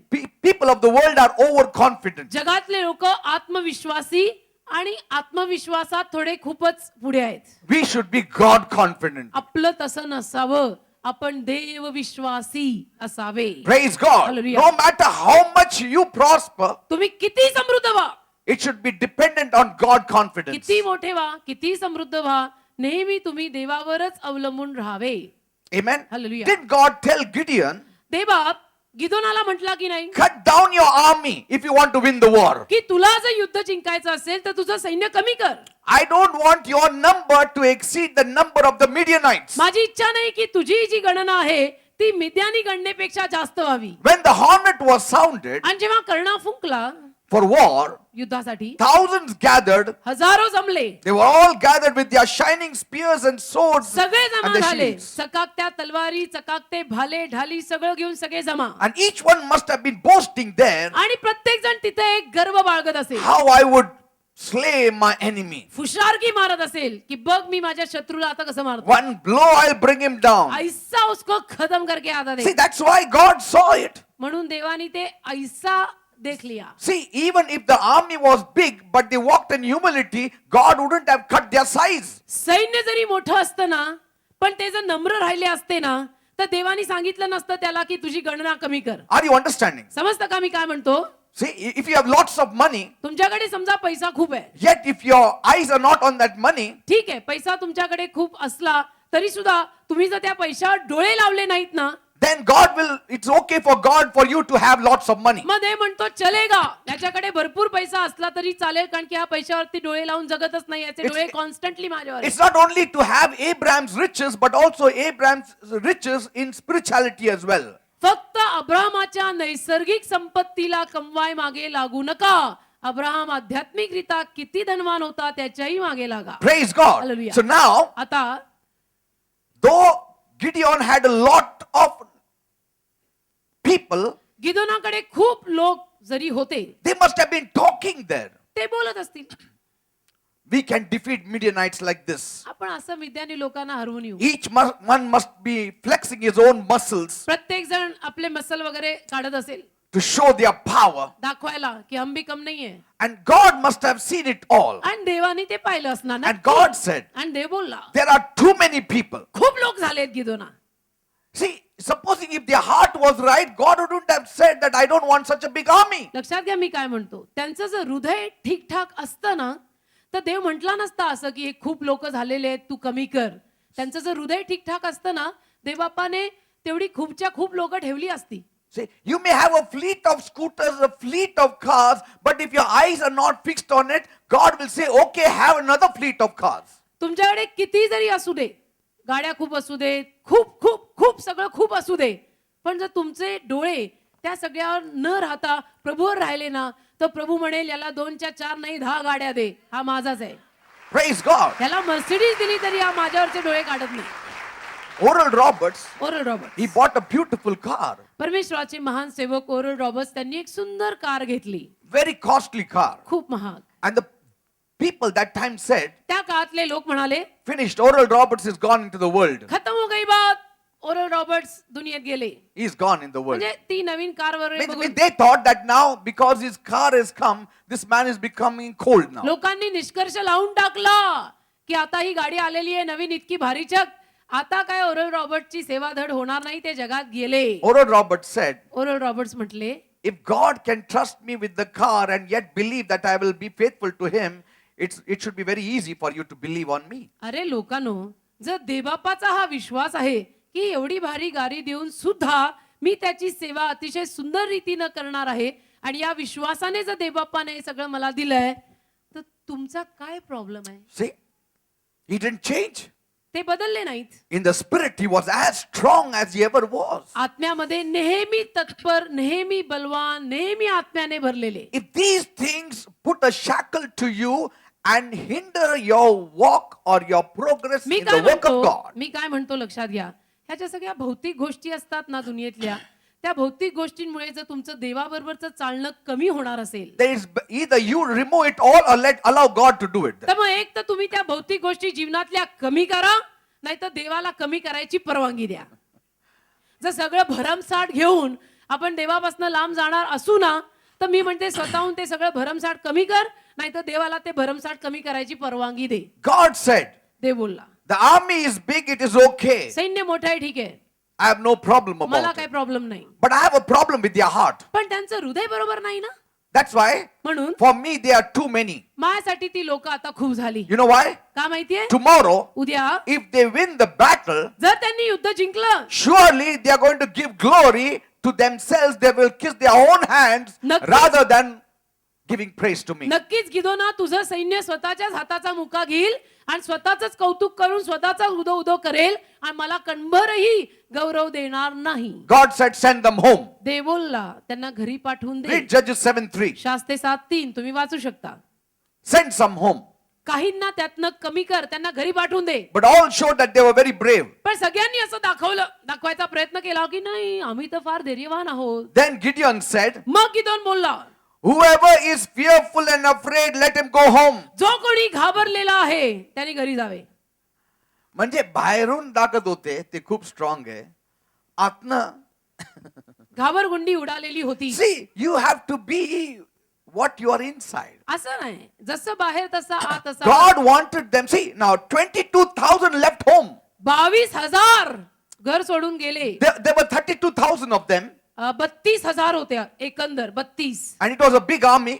People of the world are overconfident. जगातले लोक आत्मविश्वासी आणि आत्मविश्वासात थोडे खूपच पुढे आहेत. We should be God confident. आपलं तसं नसावं, आपण देव विश्वासी असावे. Praise God. Hallelujah. No matter how much you prosper, तुम्ही किती समृद्ध व्हा, it should be dependent on God confidence. किती मोठे व्हा, किती समृद्ध व्हा, नेहमी तुम्ही देवावरच अवलंबून राहावे. Amen. Hallelujah. Did God tell Gideon, देवबाप गिदोनाला म्हटला की नाही cut down your army if you want to win the war? की तुला जर युद्ध जिंकायचं असेल तर तुझं सैन्य कमी कर. I don't want your number to exceed the number of the Midianites. माझी इच्छा नाही की तुझी जी गणना आहे ती मिद्यानी गणनेपेक्षा जास्त व्हावी. When the hornet was sounded आणि जेव्हा कर्णा फुंकला for war, युद्धासाठी thousands gathered. हजारो जमले, They were all gathered with their shining spears and swords सगळे and जमा their झाले. shields. चकाकत्या तलवारी, चकाकते भाले ढाली सगळं घेऊन सगळे जमा. And each one must have been boasting there, आणि प्रत्येक जण तिथे एक गर्व बाळगत असेल, how I would slay my enemy. फुशारकी मारत असेल की बघ मी माझ्या शत्रूला आता कसं मारतो. One blow I'll bring him down. ऐसा उसको खत्म करके आता See, they. that's why God saw it. म्हणून देवानी ते ऐसा देख लिया. See, even if the army was big, but they walked in humility, God wouldn't have cut their size. सैन्य जरी मोठं असतं ना, पण ते जर नम्र राहिले असते ना, तर देवानी सांगितलं नसतं त्याला की तुझी गणना कमी कर. Are you understanding? समजतं का मी काय म्हणतो? See, if you have lots of money, तुमच्याकडे समजा पैसा खूप आहे, yet if your eyes are not on that money, ठीक आहे, पैसा तुमच्याकडे खूप असला तरी सुद्धा तुम्ही जर त्या पैशावर डोळे लावले नाहीत ना, then God will, it's okay for God for you to have lots of money. मग देव म्हणतो चलेगा, याच्याकडे भरपूर पैसा असला तरी चालेल, कारण की हा पैशावरती डोळे लावून जगतच नाही, याचे डोळे कॉन्स्टंटली माझ्यावर आहेत. It's not only to have Abraham's riches, but also Abraham's riches in spirituality as well. फक्त अब्राहमाच्या नैसर्गिक संपत्तीला कमवाय मागे लागू नका. अब्राहम आध्यात्मिकरित्या किती धनवान होता त्याच्याही मागे लागा. Praise God. Hallelujah. So now, आता though Gideon had a lot of people, गिदोनाकडे खूप लोक जरी होते, they must have been talking there. ते बोलत असतील, We can defeat Midianites like this. आपण असं मिद्यानी लोकांना हरवून येऊ. Each one must be flexing his own muscles प्रत्येक जण आपले मसल वगैरे काढत असेल to show their power. दाखवायला की हम भी कम नाहीये. And God must have seen it all. आणि देवाने ते पाहिलं असणार ना. And God said, आणि देव बोलला, there are too many people. खूप लोक झालेत गिदोना. See, supposing if their heart was right, God wouldn't have said that I don't want such a big army. लक्षात घ्या मी काय म्हणतो. त्यांचं जर हृदय ठीकठाक असतं ना, तर देव म्हटला नसता असं की हे खूप लोक झालेले आहेत, तू कमी कर. त्यांचं जर हृदय ठीकठाक असतं ना, देवबापाने तेवढी खूपच्या खूप लोक ठेवली असती. See, you may have a fleet of scooters, a fleet of cars, but if your eyes are not fixed on it, God will say, okay, have another fleet of cars. तुमच्याकडे किती जरी असू दे, गाड्या खूप असू दे, खूप खूप खूप सगळं खूप असू दे, पण जर तुमचे डोळे त्या सगळ्यावर न राहता प्रभूवर राहिले ना, तर प्रभू म्हणेल याला 2च्या 4 नाही 10 गाड्या दे, हा माझाच आहे. Praise God. याला मर्सिडीज दिली तरी हा माझ्यावरचे डोळे काढत नाही. Oral Roberts, oral Roberts, he bought a beautiful car, परमेश्वराचे महान सेवक ओरल रॉबर्ट्स, त्यांनी एक सुंदर कार घेतली, very costly car. खूप महाग. And the people that time said, त्या काळातले लोक म्हणाले, finished, Oral Roberts is gone into the world. खतम हो गई बात, ओरल रॉबर्ट्स दुनियेत गेले. He's gone in the world. म्हणजे ती नवीन कार वगैरे बघून They thought that now, because his car has come, this man is becoming cold now. लोकांनी निष्कर्ष लावून टाकला की आता ही गाडी आलेली आहे नवीन इतकी भारीचक, आता काय ओरल रॉबर्टची सेवा धड होणार नाही, ते जगात गेले. Oral Roberts said, oral Roberts म्हटले, if God can trust me with the car and yet believe that I will be faithful to him, it should be very easy for you to believe on me. अरे लोकांनो, जर देवबापाचा हा विश्वास आहे की एवढी भारी गाडी देऊन सुद्धा मी त्याची सेवा अतिशय सुंदर रीतीनं करणार आहे, आणि या विश्वासाने जर देवबापाने हे सगळं मला दिलंय, तर तुमचा काय प्रॉब्लेम आहे? See, he didn't change. ते बदलले नाहीत. In the spirit, he was as strong as he ever was. आत्म्यामध्ये नेहमी तत्पर, नेहमी बलवान, नेहमी आत्म्याने भरलेले. If these things put a shackle to you and hinder your walk or your progress me in काय the work of म्हणतो, God, मी काय म्हणतो लक्षात घ्या, ह्याच्या सगळ्या भौतिक गोष्टी असतात ना दुनियेतल्या, त्या भौतिक गोष्टींमुळे जर तुमचं देवाबरोबरचं चालणं कमी होणार असेल, there is either you remove it all or allow God to do it. तर मग एक तर तुम्ही त्या भौतिक गोष्टी जीवनातल्या कमी करा, नाही तर देवाला कमी करायची परवानगी द्या. जर सगळं भरमसाठ घेऊन आपण देवापासून लांब जाणार असू ना, तर मी म्हणते स्वतःहून ते सगळं भरमसाठ कमी कर, नाही तर देवाला ते भरमसाठ कमी करायची परवानगी दे. God said, देव बोलला, the army is big, it is okay. सैन्य मोठं आहे, ठीक आहे, I have no problem मला about काही it. प्रॉब्लेम नाही, But I have a problem with their heart. पण त्यांचं हृदय बरोबर नाही ना. That's why, म्हणून for me, they are too many. माझ्यासाठी ती लोक आता खूप झाली. You know why? का माहितीये? Tomorrow, उद्या if they win the battle, जर त्यांनी युद्ध जिंकलं, surely they are going to give glory to themselves. They will kiss their own hands नक्कीच. rather than giving praise to me. नक्कीच गिदोना तुझं सैन्य स्वतःच्याच हाताचा मुका घेईल आणि स्वतःच कौतुक करून स्वतःचा उदो उदो करेल, आणि मला कणभरही गौरव देणार नाही. God said, send them home. देव बोलला, त्यांना घरी पाठवून दे. Read Judges 7:3. शास्त्रे 7:3 तुम्ही वाचू शकता. Send some home. काहींना त्यातनं कमी कर, त्यांना घरी पाठवून दे. But all showed that they were very brave. पण सगळ्यांनी असं दाखवायचा प्रयत्न केला की नाही, आम्ही तर फार धैर्यवान आहोत. Then Gideon said, मग गिदोन बोलला, whoever is fearful and afraid, let him go home. जो कोणी घाबरलेला आहे त्याने घरी जावे. म्हणजे बाहेरून दाखत होते ते खूप स्ट्रॉंग आहे, आतनं घाबरगुंडी उडालेली होती. See, you have to be what you are inside. असं नाही, जसं बाहेर तसं आत असा. God wanted them. See, now 22,000 left home. 22,000 घर सोडून गेले. There were 32,000 of them, 32,000 होत्या एकंदर. 32 and it was a big army.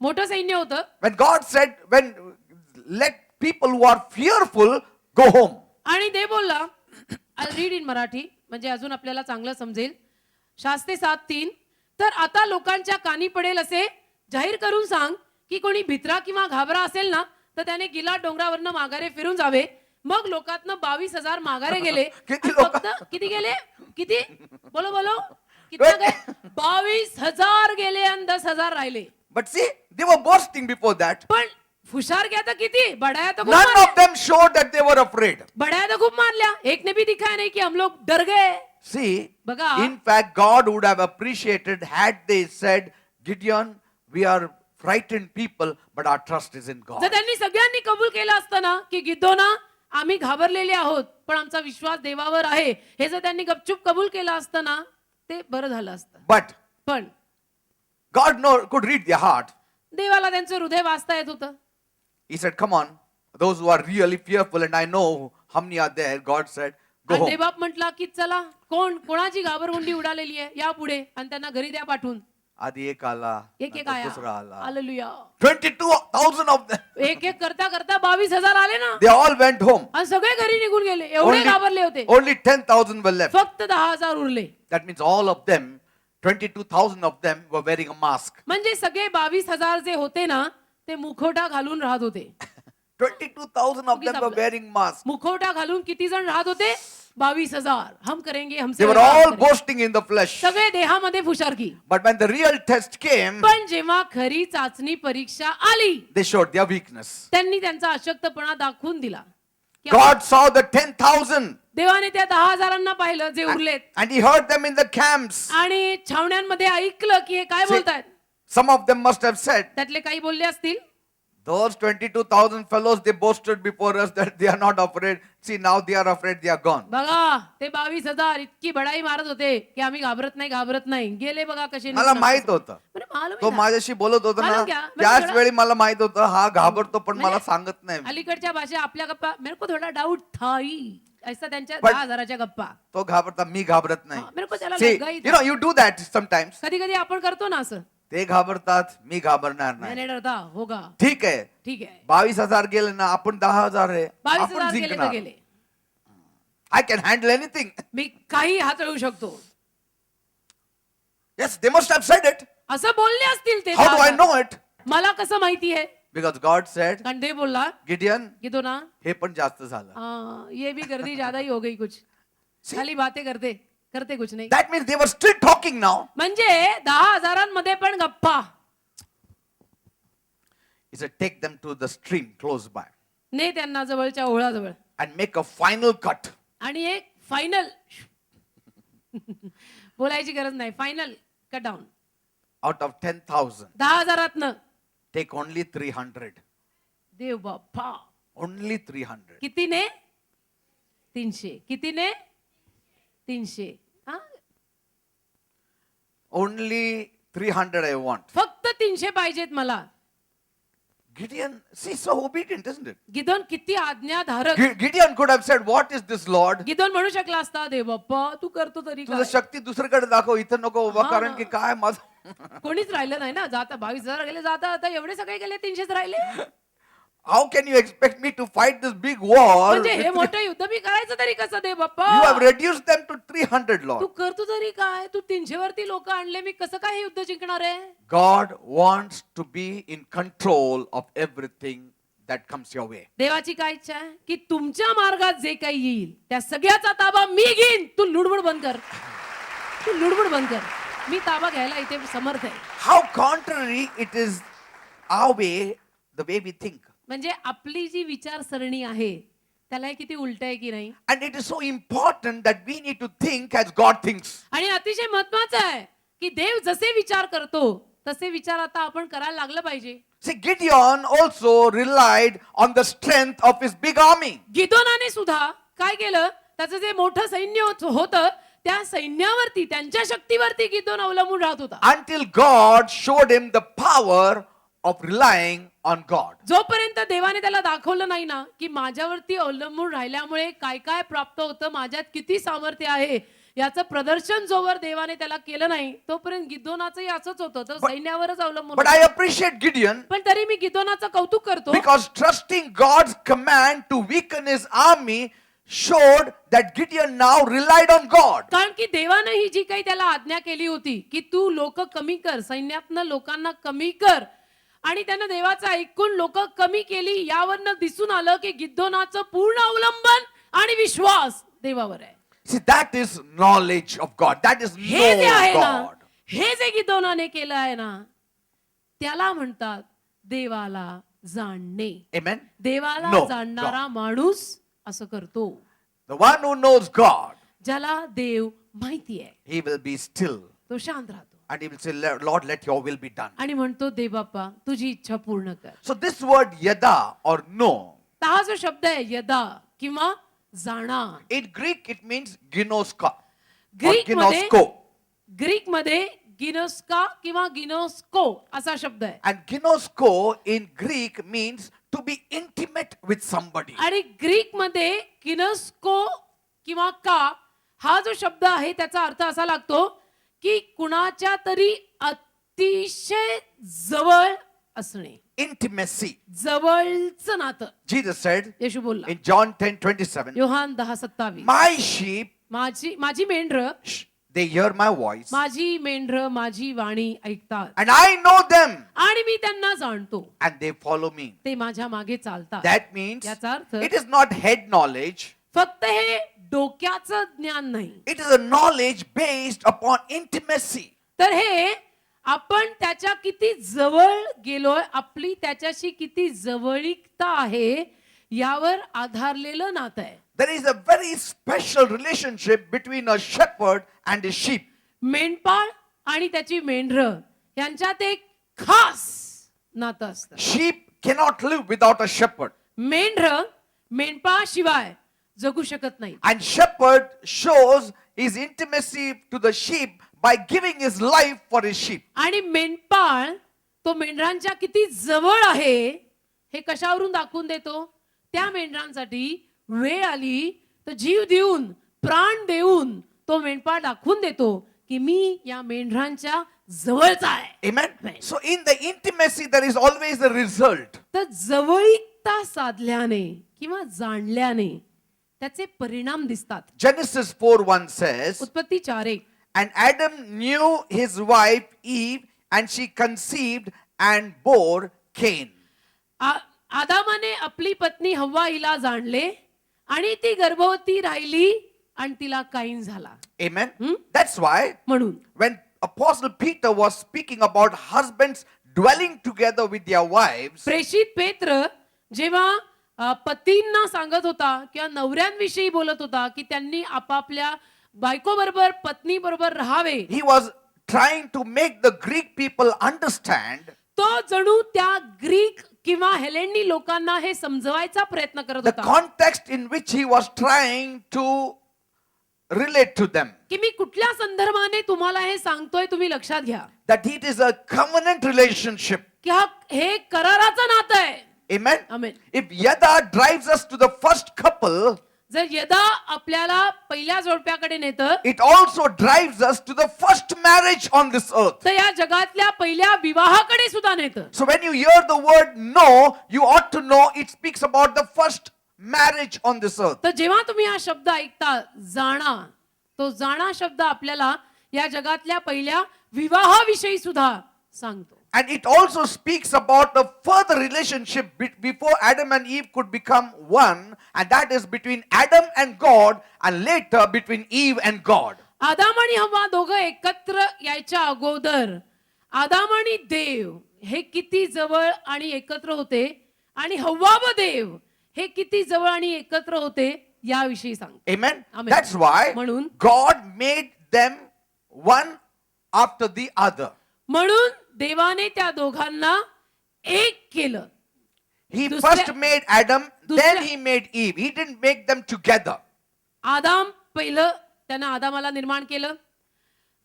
मोठं सैन्य होतं. When God said, when let people who are fearful go home. आणि ते बोलला, आय रीड इन मराठी म्हणजे अजून आपल्याला चांगलं समजेल. शास्ते 7:3 तर आता लोकांच्या कानी पडेल असे जाहीर करून सांग की कोणी भित्रा किंवा घाबरा असेल ना तर त्याने गिलाट डोंगरावरनं माघारे फिरून जावे. मग लोकातनं 22,000 माघारे गेले. किती आणि लोक? फक्त किती गेले? किती? बोलो बोलो किती गए? 22,000 गेले आणि 10,000 राहिले. But see, they were boasting before that. पण हुशार घ्या तर किती? बडाया तर खूप None मारल्या. of them showed that they were afraid. बडाया तर खूप मारल्या. एक ने भी दिखाया नहीं कि हम लोग डर गए. See, बघा. in fact, God would have appreciated had they said, Gideon, we are frightened people, but our trust is in God. जर त्यांनी सगळ्यांनी कबूल केलं असतं ना की गिद्दोना आम्ही घाबरलेले आहोत पण आमचा विश्वास देवावर आहे हे जर त्यांनी गपचूप कबूल केलं असतं ना ते बरं झालं असतं. But पण God could read their heart. देवाला त्यांचं हृदय वाचता येत होतं. He said, come on, those who are really fearful, and I know how many are there, God said, go आणि home. देवबाप म्हटला की चला कोणाची घाबरगुंडी उडालेली आहे या पुढे आणि त्यांना घरी द्या पाठवून. आधी एक आला, एक एक नंतर आया. दुसरा आला. हालेलुया. 22,000 of them. एक एक करता करता 22,000 आले ना They all went home. आणि सगळे घरी निघून गेले. एवढे घाबरले होते. Only 10,000 were left. फक्त 10,000 उरले. That means all of them, 22,000 of them were wearing a mask. म्हणजे सगळे 22,000 जे होते ना ते मुखवटा घालून राहत होते. 22,000 of them were wearing masks. मुखवटा घालून किती जण राहत होते? 22,000. हम करेंगे हमसे They were व्यवहार all करेंगे. boasting in the flesh. सगळे देहामध्ये फुशारकी. But when the real test came, पण जेव्हा खरी चाचणी परीक्षा आली they showed their weakness. त्यांनी त्यांचा अशक्तपणा दाखवून दिला. की God saw the 10,000 देवाने त्या 10,000 पाहिलं जे उरलेत and he heard them in the camps. आणि छावण्यांमध्ये ऐकलं की हे काय See, बोलतायत. some of them must have said, त्यातले काही बोलले असतील those 22,000 fellows, they boasted before us that they are not afraid. See, now they are afraid, they are gone. बघा ते 22,000 इतकी बडाई मारत होते की आम्ही घाबरत नाही गेले बघा कसे मला निघून. माहित होतं. बरं, मालूम तो आहे ना. माझ्याशी बोलत होता ना, मालूम क्या? मैं त्याच थोडा- वेळी मला माहित होतं हा घाबरतो पण मला म्हणजे सांगत नाही. अलीकडच्या भाषा आपल्या गप्पा मेरे को थोडा डाऊट था ही ऐसा त्यांच्या पण- 10,000च्या गप्पा. तो घाबरता, मी घाबरत नाही. हा, मेरे को त्याला See, लगा ही you know, you do that sometimes. कधी कधी आपण करतो ना असं. ते घाबरतात, मी घाबरणार नाही. मैंने डरता होगा. ठीक आहे, ठीक आहे. 22,000 गेले ना, आपण 10,000 आहे, 22,000 आपण गेले तर जिंकणार. गेले. I can handle anything. मी काही हाताळू शकतो Yes, they must have said it. असं बोलले असतील ते. How do I 10,000. know it? मला कसं माहिती आहे? Because God said, कारण ते बोलला Gideon, की तो ना हे पण जास्त झालं. ये भी गर्दी ज्यादा ही हो गई कुछ. See? खाली बातें करते कुछ नाही. That means they were still talking now. म्हणजे 10,000 मध्ये पण गप्पा. He said, take them to the stream close by ने त्यांना जवळच्या ओळाजवळ and make a final cut. आणि एक फायनल बोलायची गरज नाही. Final cut down. Out of 10,000, 10,000 take only 300. देव बाप्पा. Only 300. किती ने? 300. किती ने? 300. हा? Only 300 I want. फक्त 300 पाहिजेत मला. Gideon, see, so obedient, isn't it? Gideon किती आज्ञाधारक. Gideon could have said, what is this, Lord? Gideon म्हणू शकला असता देव बाप्पा तू करतो तरी तुझं काय. शक्ती दुसरीकडे दाखव, इथं नको उभा, हा. कारण की काय माझं. कोणीच राहिलं नाही ना. जाता 22,000 गेले जाता आता एवढे सगळे गेले 300 राहिले. How can you expect me to fight this big war? म्हणजे हे मोठं युद्ध मी करायचं तरी कसं देव बाप्पा. You have reduced them to 300, Tu Lord. करतो तरी काय. तू 300 वरती लोक आणले मी कसं काय हे युद्ध जिंकणार आहे. God wants to be in control of everything that comes your way. देवाची काय इच्छा आहे की तुमच्या मार्गात जे काही येईल त्या सगळ्याचा ताबा मी घेईन. तू लुडबुड बंद कर. तू लुडबुड बंद कर. मी ताबा घ्यायला इथे समर्थ आहे. How contrary it is our way, the way we think. म्हणजे आपली जी विचारसरणी आहे त्याला हे किती उलट आहे की नाही. And it is so important that we need to think as God thinks. आणि अतिशय महत्वाचं आहे की देव जसे विचार करतो तसे विचार आता आपण करायला लागलं पाहिजे. See, Gideon also relied on the strength of his big army. गिदोनाने सुद्धा काय केलं त्याचं जे मोठं सैन्य होतं त्या सैन्यावरती त्यांच्या शक्तीवरती गिदोन अवलंबून राहत होता. until God showed him the power of relying on God. जोपर्यंत देवाने त्याला दाखवलं नाही ना की माझ्यावरती अवलंबून राहिल्यामुळे काय काय प्राप्त होतं, माझ्यात किती सामर्थ्य आहे, याचं प्रदर्शन जोवर देवाने त्याला केलं नाही तोपर्यंत गिदोनाचंही असंच होतं, तर सैन्यावरच अवलंबून But होता. I appreciate Gideon पण तरी मी गिदोनाचं कौतुक करतो, because trusting God's command to weaken his army showed that Gideon now relied on God. कारण की देवानं ही जी काही त्याला आज्ञा केली होती की तू लोक कमी कर, सैन्यातनं लोकांना कमी कर, आणि त्यानं देवाचं ऐकून लोक कमी केली, यावरनं दिसून आलं की गिदोनाचं पूर्ण अवलंबन आणि विश्वास देवावर आहे. See, that is knowledge of God. That is हे जे know आहे ना, God. हे जे गिदोनाने केलं आहे ना, त्याला म्हणतात देवाला जाणणे. Amen. देवाला No, जाणणारा माणूस असं करतो. The one who knows God, ज्याला देव माहिती आहे he will be still तो शांत राहतो and he will say, Lord, let your will be done. आणि म्हणतो दे बाप्पा तुझी इच्छा पूर्ण कर. So this word yada or no, तर हा जो शब्द आहे यदा किंवा जाणा, in Greek it means ginoska or Greek ginosko. मध्ये गिनोस्का किंवा गिनोस्को असा शब्द आहे. And ginosko in Greek means to be intimate with somebody. आणि ग्रीक मध्ये गिनोस्को किंवा का हा जो शब्द आहे त्याचा अर्थ असा लागतो की कुणाच्या तरी अतिशय जवळ असणे, Intimacy. जवळचं नातं. Jesus said येशू बोलला in John 10:27, Yohan 10:27, my sheep, माझी मेंढरं they hear my voice माझी वाणी ऐकतात and I know them आणि मी त्यांना जाणतो, and they follow me. ते माझ्या मागे चालतात. That means याचा अर्थ it is not head knowledge. फक्त हे डोक्याचं ज्ञान नाही, It is a knowledge based upon intimacy. तर हे आपण त्याच्या किती जवळ गेलोय, आपली त्याच्याशी किती जवळीकता आहे यावर आधारलेलं नातं आहे. There is a very special relationship between a shepherd and his sheep. मेंढपाळ आणि त्याची मेंढरं यांच्यात एक खास नातं असतं. Sheep cannot live without a shepherd. मेंढपाळाशिवाय जगू शकत नाही. And shepherd shows his intimacy to the sheep by giving his life for his sheep. आणि मेंढपाळ तो मेंढरांच्या किती जवळ आहे हे कशावरून दाखवून देतो, त्या मेंढरांसाठी वेळ आली तर जीव देऊन प्राण देऊन तो मेंढपाळ दाखवून देतो की मी या मेंढरांच्या जवळचा आहे. Amen. Right. So in the intimacy there is always a result. तर जवळीकता साधल्याने किंवा जाणल्याने त्याचे परिणाम दिसतात. Genesis 4:1 says, उत्पत्ती 4:1, and Adam knew his wife Eve, and she conceived and bore Cain. आदामाने आपली पत्नी हव्वा हिला जाणले आणि ती गर्भवती राहिली आणि तिला काईन झाला. Amen. That's why म्हणून when Apostle Peter was speaking about husbands dwelling together with their wives, प्रेषित पेत्र जेव्हा पतींना सांगत होता किंवा नवऱ्यांविषयी बोलत होता की त्यांनी आपापल्या बायको बरोबर पत्नी बरोबर राहावे, he was trying to make the Greek people understand तो जणू त्या ग्रीक किंवा हेलेनी लोकांना हे समजवायचा प्रयत्न करत the होता context in which he was trying to relate to them. की मी कुठल्या संदर्भाने तुम्हाला हे सांगतोय तुम्ही लक्षात घ्या That it is a covenant relationship. की हे कराराचं नातं आहे. Amen. Amen. If Yada drives us to the first couple, जर यदा आपल्याला पहिल्या जोडप्याकडे नेतं, it also drives us to the first marriage on this earth. तर या जगातल्या पहिल्या विवाहाकडे सुद्धा नेतं. So when you hear the word no, you ought to know it speaks about the first marriage on this earth. तर जेव्हा तुम्ही हा शब्द ऐकता जाणा, तो जाणा शब्द आपल्याला या जगातल्या पहिल्या विवाहाविषयी सुद्धा सांगतो. And it also speaks about the further relationship before Adam and Eve could become one, and that is between Adam and God, and later between Eve and God. आदाम आणि हव्वा दोघं एकत्र यायच्या अगोदर आदाम आणि देव हे किती जवळ आणि एकत्र होते आणि हव्वा व देव हे किती जवळ आणि एकत्र होते याविषयी सांगतो. Amen. Amen. That's why म्हणून God made them one after the other. म्हणून देवाने त्या दोघांना एक केलं. He दुसऱ्या- first made Adam, then दुसऱ्या- he made Eve. He didn't make them together. आदाम पहिलं त्यानं आदामाला निर्माण केलं,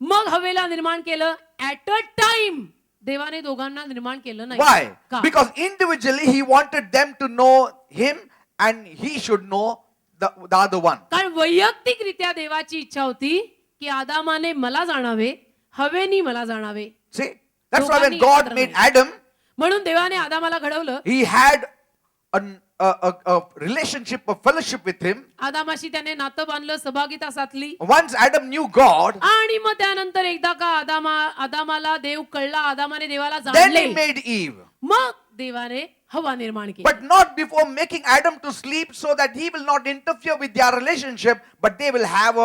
मग हवेला निर्माण केलं. ऍट अ टाइम देवाने दोघांना निर्माण केलं नाही. Why? का? Because individually he wanted them to know him and he should know the other one. कारण वैयक्तिकरित्या देवाची इच्छा होती की आदामाने मला जाणावे, हवेनी मला जाणावे. See? That's why when दोघांनी God एकत्र made नाही. Adam, म्हणून देवाने आदामाला घडवलं, he had a relationship, a fellowship with him. आदामाशी त्याने नातं बांधलं, सहभागिता साधली. Once Adam knew God, आणि मग त्यानंतर एकदा का आदामाला देव कळला, आदामाने देवाला then जाणले, he made Eve. मग देवाने हवा निर्माण केली. But not before making Adam to sleep so that he will not interfere with their relationship, but they will have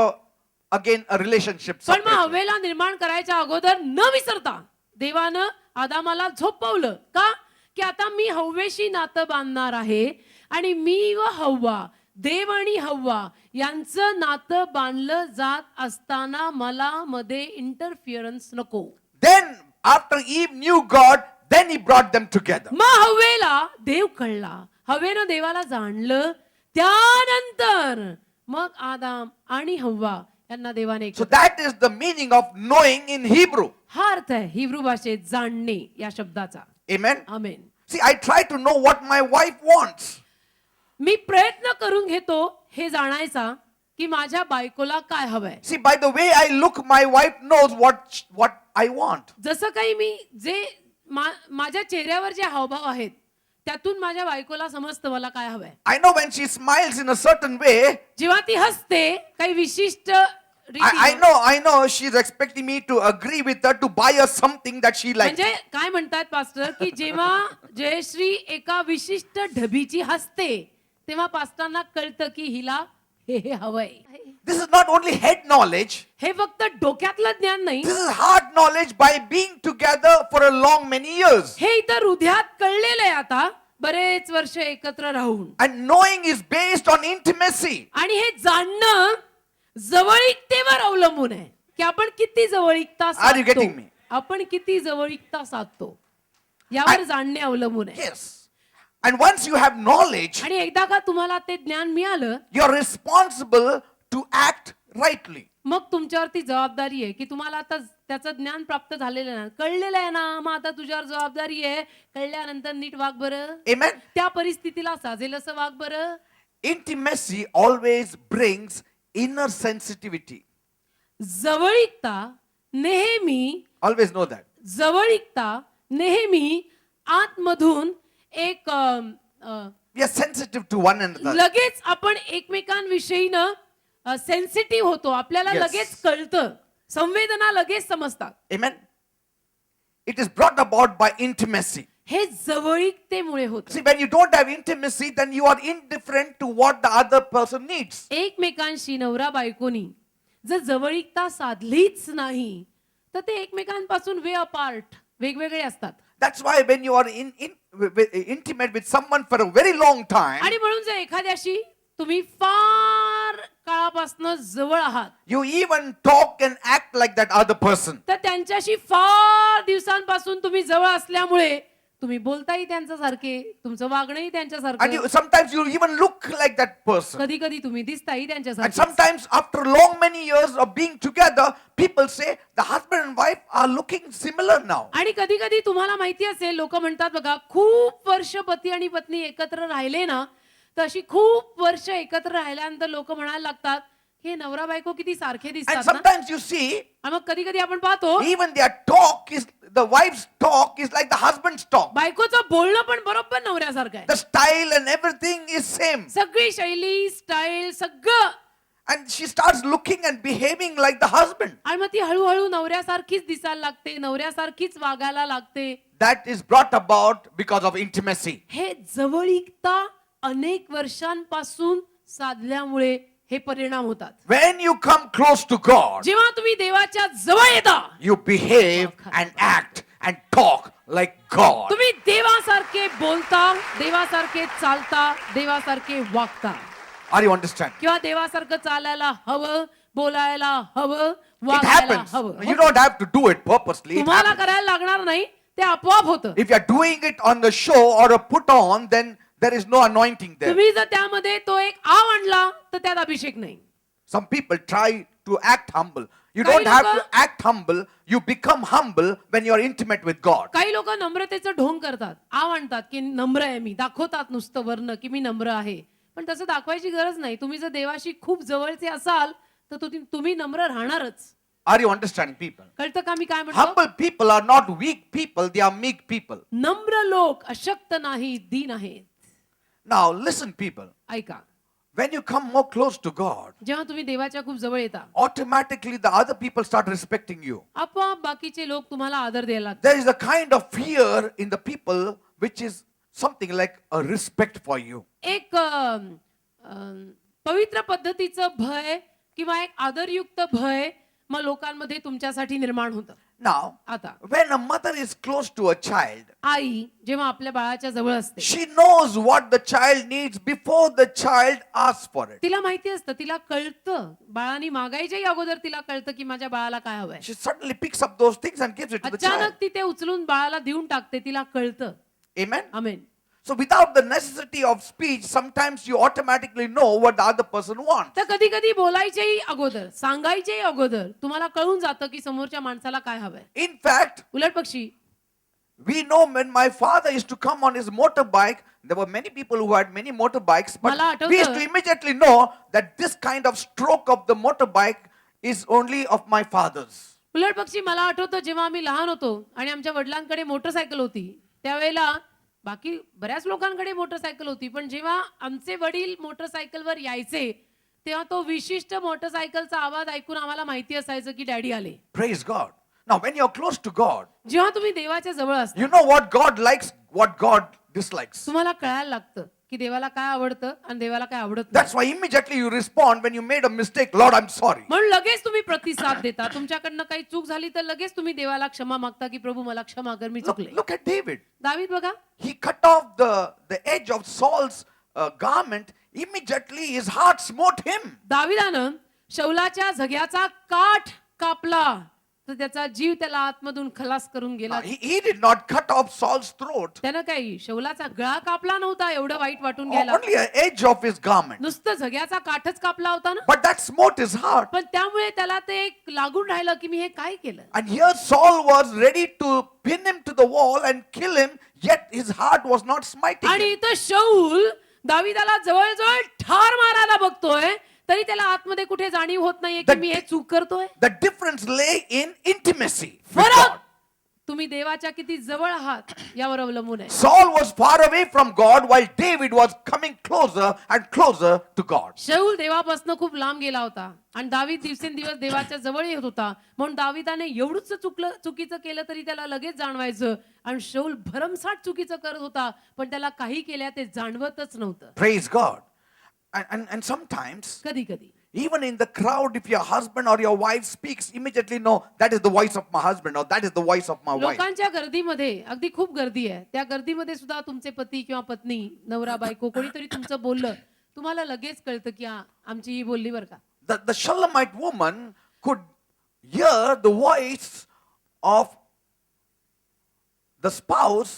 again a relationship पण मग separately. हवेला निर्माण करायच्या अगोदर न विसरता देवानं आदामाला झोपवलं. का? की आता मी हव्वेशी नातं बांधणार आहे आणि मी व हव्वा, देव आणि हव्वा यांचं नातं बांधलं जात असताना मला मध्ये इंटरफिअरन्स नको. Then after Eve knew God, then he brought them together. मग हव्वेला देव कळला, हवेनं देवाला जाणलं, त्यानंतर मग आदाम आणि हव्वा यांना देवाने So एकत्र. that is the meaning of knowing in Hebrew. हा अर्थ आहे हिब्रू भाषेत जाणणे या शब्दाचा. Amen. Amen. See, I try to know what my wife wants. मी प्रयत्न करून घेतो हे जाणायचा की माझ्या बायकोला काय हवंय. See, by the way I look, my wife knows what I want. जसं काही मी जे माझ्या चेहऱ्यावर जे हावभाव आहेत त्यातून माझ्या बायकोला समजतं मला काय हवंय. I know when she smiles in a certain way, जेव्हा ती हसते काही विशिष्ट I रीतीने, know she's expecting me to agree with her to buy her something that she likes. म्हणजे काय म्हणतात पास्टर की जेव्हा जयश्री एका विशिष्ट ढबीची हसते तेव्हा पास्टरांना कळतं की हिला हे हवंय. This is not only head knowledge, हे फक्त डोक्यातलं ज्ञान नाही, this is heart knowledge by being together for a long many years. हे इतर हृदयात कळलेलं आहे आता बरेच वर्ष एकत्र राहून. And knowing is based on intimacy. आणि हे जाणणं जवळीकतेवर अवलंबून आहे की आपण किती जवळीकता Are you getting साधतो, me? आपण किती जवळीकता साधतो यावर जाणणे अवलंबून आहे. Yes. And once you have knowledge, आणि एकदा का तुम्हाला ते ज्ञान मिळालं you're responsible to act rightly. मग तुमच्यावरती जबाबदारी आहे की तुम्हाला आता त्याचं ज्ञान प्राप्त झालेलं आहे, कळलेलं आहे ना, मग आता तुझ्यावर जबाबदारी आहे कळल्यानंतर नीट वाग बरं, Amen. त्या परिस्थितीला साजेल असं वाग बरं. Intimacy always brings inner sensitivity. जवळीकता नेहमी Always know that. जवळीकता नेहमी आतमधून एक We are sensitive to one another. लगेच आपण एकमेकांविषयीनं सेन्सिटिव्ह होतो, आपल्याला Yes. लगेच कळतं, संवेदना लगेच समजतात. Amen. It is brought about by intimacy. हे जवळीकतेमुळे होतं. See, when you don't have intimacy, then you are indifferent to what the other person needs. एकमेकांशी नवरा बायकोनी जर जवळीकता साधलीच नाही तर ते एकमेकांपासून वे अपार्ट वेगवेगळे असतात. That's why when you are intimate with someone for a very long time, आणि म्हणून जर एखाद्याशी तुम्ही फार काळापासून जवळ आहात you even talk and act like that other person. तर त्यांच्याशी फार दिवसांपासून तुम्ही जवळ असल्यामुळे तुम्ही बोलताही त्यांच्यासारखे, तुमचं वागणंही And त्यांच्यासारखं, sometimes you even look like that person. कधी कधी तुम्ही दिसताही And त्यांच्यासारखे. sometimes after long many years of being together, people say the husband and wife are looking similar now. आणि कधी कधी तुम्हाला माहिती असेल, लोक म्हणतात बघा, खूप वर्ष पती आणि पत्नी एकत्र राहिले ना, तर अशी खूप वर्ष एकत्र राहिल्यानंतर लोक म्हणायला लागतात हे नवरा बायको किती सारखे And दिसतात ना. sometimes you see, आणि मग कधी कधी आपण पाहतो even their talk is, the wife's talk is like the husband's talk. बायकोचं बोलणं पण बरोबर नवऱ्यासारखं आहे. The style and everything is same. सगळी शैली, स्टाईल सगळं. And she starts looking and behaving like the husband. आणि मग ती हळूहळू नवऱ्यासारखीच दिसायला लागते, नवऱ्यासारखीच वागायला लागते. That is brought about because of intimacy. हे जवळीकता अनेक वर्षांपासून साधल्यामुळे हे परिणाम होतात. When you come close to God, जेव्हा तुम्ही देवाच्या जवळ येता you behave and act and talk like God. तुम्ही देवासारखे बोलता, देवासारखे चालता, देवासारखे वागता. Are you understand? किंवा देवासारखं चालायला हवं, बोलायला हवं, It वागायला happens. हवं. You don't have to do it purposely. It तुम्हाला happens. करायला लागणार नाही, ते आपोआप होतं. If you are doing it on the show or a put on, then there is no anointing there. तुम्ही जर त्यामध्ये तो एक आव आणला तर त्यात अभिषेक नाही. Some people try to act humble. You काही don't have to लोकं- act humble. You become humble when you are intimate with God. काही लोक नम्रतेचं ढोंग करतात, आव आणतात की नम्र आहे मी, दाखवतात नुसतं वर्ण की मी नम्र आहे. पण तसं दाखवायची गरज नाही. तुम्ही जर देवाशी खूप जवळचे असाल तर तुम्ही नम्र राहणारच. Are you understanding, people? कळतं का मी काय म्हणतो? Humble people are not weak people, they are meek people. नम्र लोक अशक्त नाही, दीन आहेत. Now, listen, people. ऐका, When you come more close to God, जेव्हा तुम्ही देवाच्या खूप जवळ येता, automatically the other people start respecting you. आपोआप बाकीचे लोक तुम्हाला आदर द्यायला लागतात. There is a kind of fear in the people which is something like a respect for you. एक पवित्र पद्धतीचं भय किंवा एक आदरयुक्त भय मग लोकांमध्ये तुमच्यासाठी निर्माण होतं. Now, आता when a mother is close to a child, आई जेव्हा आपल्या बाळाच्या जवळ असते, she knows what the child needs before the child asks for it. तिला माहिती असतं, तिला कळतं, बाळाने मागायच्याही अगोदर तिला कळतं की माझ्या बाळाला काय हवंय. She suddenly picks up those things and gives it to the child. अचानक ती ते उचलून बाळाला देऊन टाकते, तिला कळतं. Amen? Amen. So without the necessity of speech, sometimes you automatically know what the other person wants. तर कधी कधी बोलायच्याही अगोदर, सांगायच्याही अगोदर तुम्हाला कळून जातं की समोरच्या माणसाला काय हवंय. In fact, उलट पक्षी we know when my father used to come on his motorbike, there were many people who had many motorbikes, but मला आठवतं- we used to immediately know that this kind of stroke of the motorbike is only of my father's. उलट पक्षी मला आठवतं जेव्हा आम्ही लहान होतो आणि आमच्या वडिलांकडे मोटरसायकल होती, त्यावेळेला बाकी बऱ्याच लोकांकडे मोटरसायकल होती, पण जेव्हा आमचे वडील मोटरसायकलवर यायचे तेव्हा तो विशिष्ट मोटरसायकलचा आवाज ऐकून आम्हाला माहिती असायचं की डॅडी आले. Praise God. Now, when you're close to God, जेव्हा तुम्ही देवाच्या जवळ असता, you know what God likes, what God dislikes. तुम्हाला कळायला लागतं की देवाला काय आवडतं आणि देवाला काय आवडत नाही. That's why immediately you respond when you made a mistake. Lord, I'm sorry. म्हणून लगेच तुम्ही प्रतिसाद देता. तुमच्याकडनं काही चूक झाली तर लगेच तुम्ही देवाला क्षमा मागता की प्रभू मला क्षमा कर, मी Look, चुकले. look at David. दावीद बघा, He cut off the edge of Saul's garment. Immediately his heart smote him. दाविदानं शौलाच्या झग्याचा काठ कापला तर त्याचा जीव त्याला आतमधून खलास करून गेला. He did not cut off Saul's throat. त्यानं काही शौलाचा गळा कापला नव्हता, एवढं वाईट वाटून गेला. Only an edge of his garment. नुसतं झग्याचा काठच कापला होता ना, But that smote his heart. पण त्यामुळे त्याला ते एक लागून राहिलं की मी हे काय केलं. And here Saul was ready to pin him to the wall and kill him, yet his heart was not smiting आणि him. इथं शौल दाविदाला जवळजवळ ठार मारायला बघतोय, तरी त्याला आतमध्ये कुठे जाणीव होत नाहीये की मी हे चूक करतोय. The difference lay in intimacy with फरक God. तुम्ही देवाच्या किती जवळ आहात यावर अवलंबून आहे. Saul was far away from God while David was coming closer and closer to God. शौल देवापासून खूप लांब गेला होता आणि दावीद दिवसेंदिवस देवाच्या जवळ येत होता. म्हणून दाविदाने एवढंच चुकीचं केलं तरी त्याला लगेच जाणवायचं, आणि शौल भरमसाठ चुकीचं करत होता पण त्याला काही केल्या ते जाणवतच नव्हतं. Praise God. And sometimes, कधी कधी even in the crowd, if your husband or your wife speaks, immediately know that is the voice of my husband or that is the voice of my wife. लोकांच्या गर्दीमध्ये, अगदी खूप गर्दी आहे, त्या गर्दीमध्ये सुद्धा तुमचे पती किंवा पत्नी, नवरा बायको कोणीतरी तुमचं बोललं, तुम्हाला लगेच कळतं की आमची ही बोलली बरं का. The Shulamite woman could hear the voice of the spouse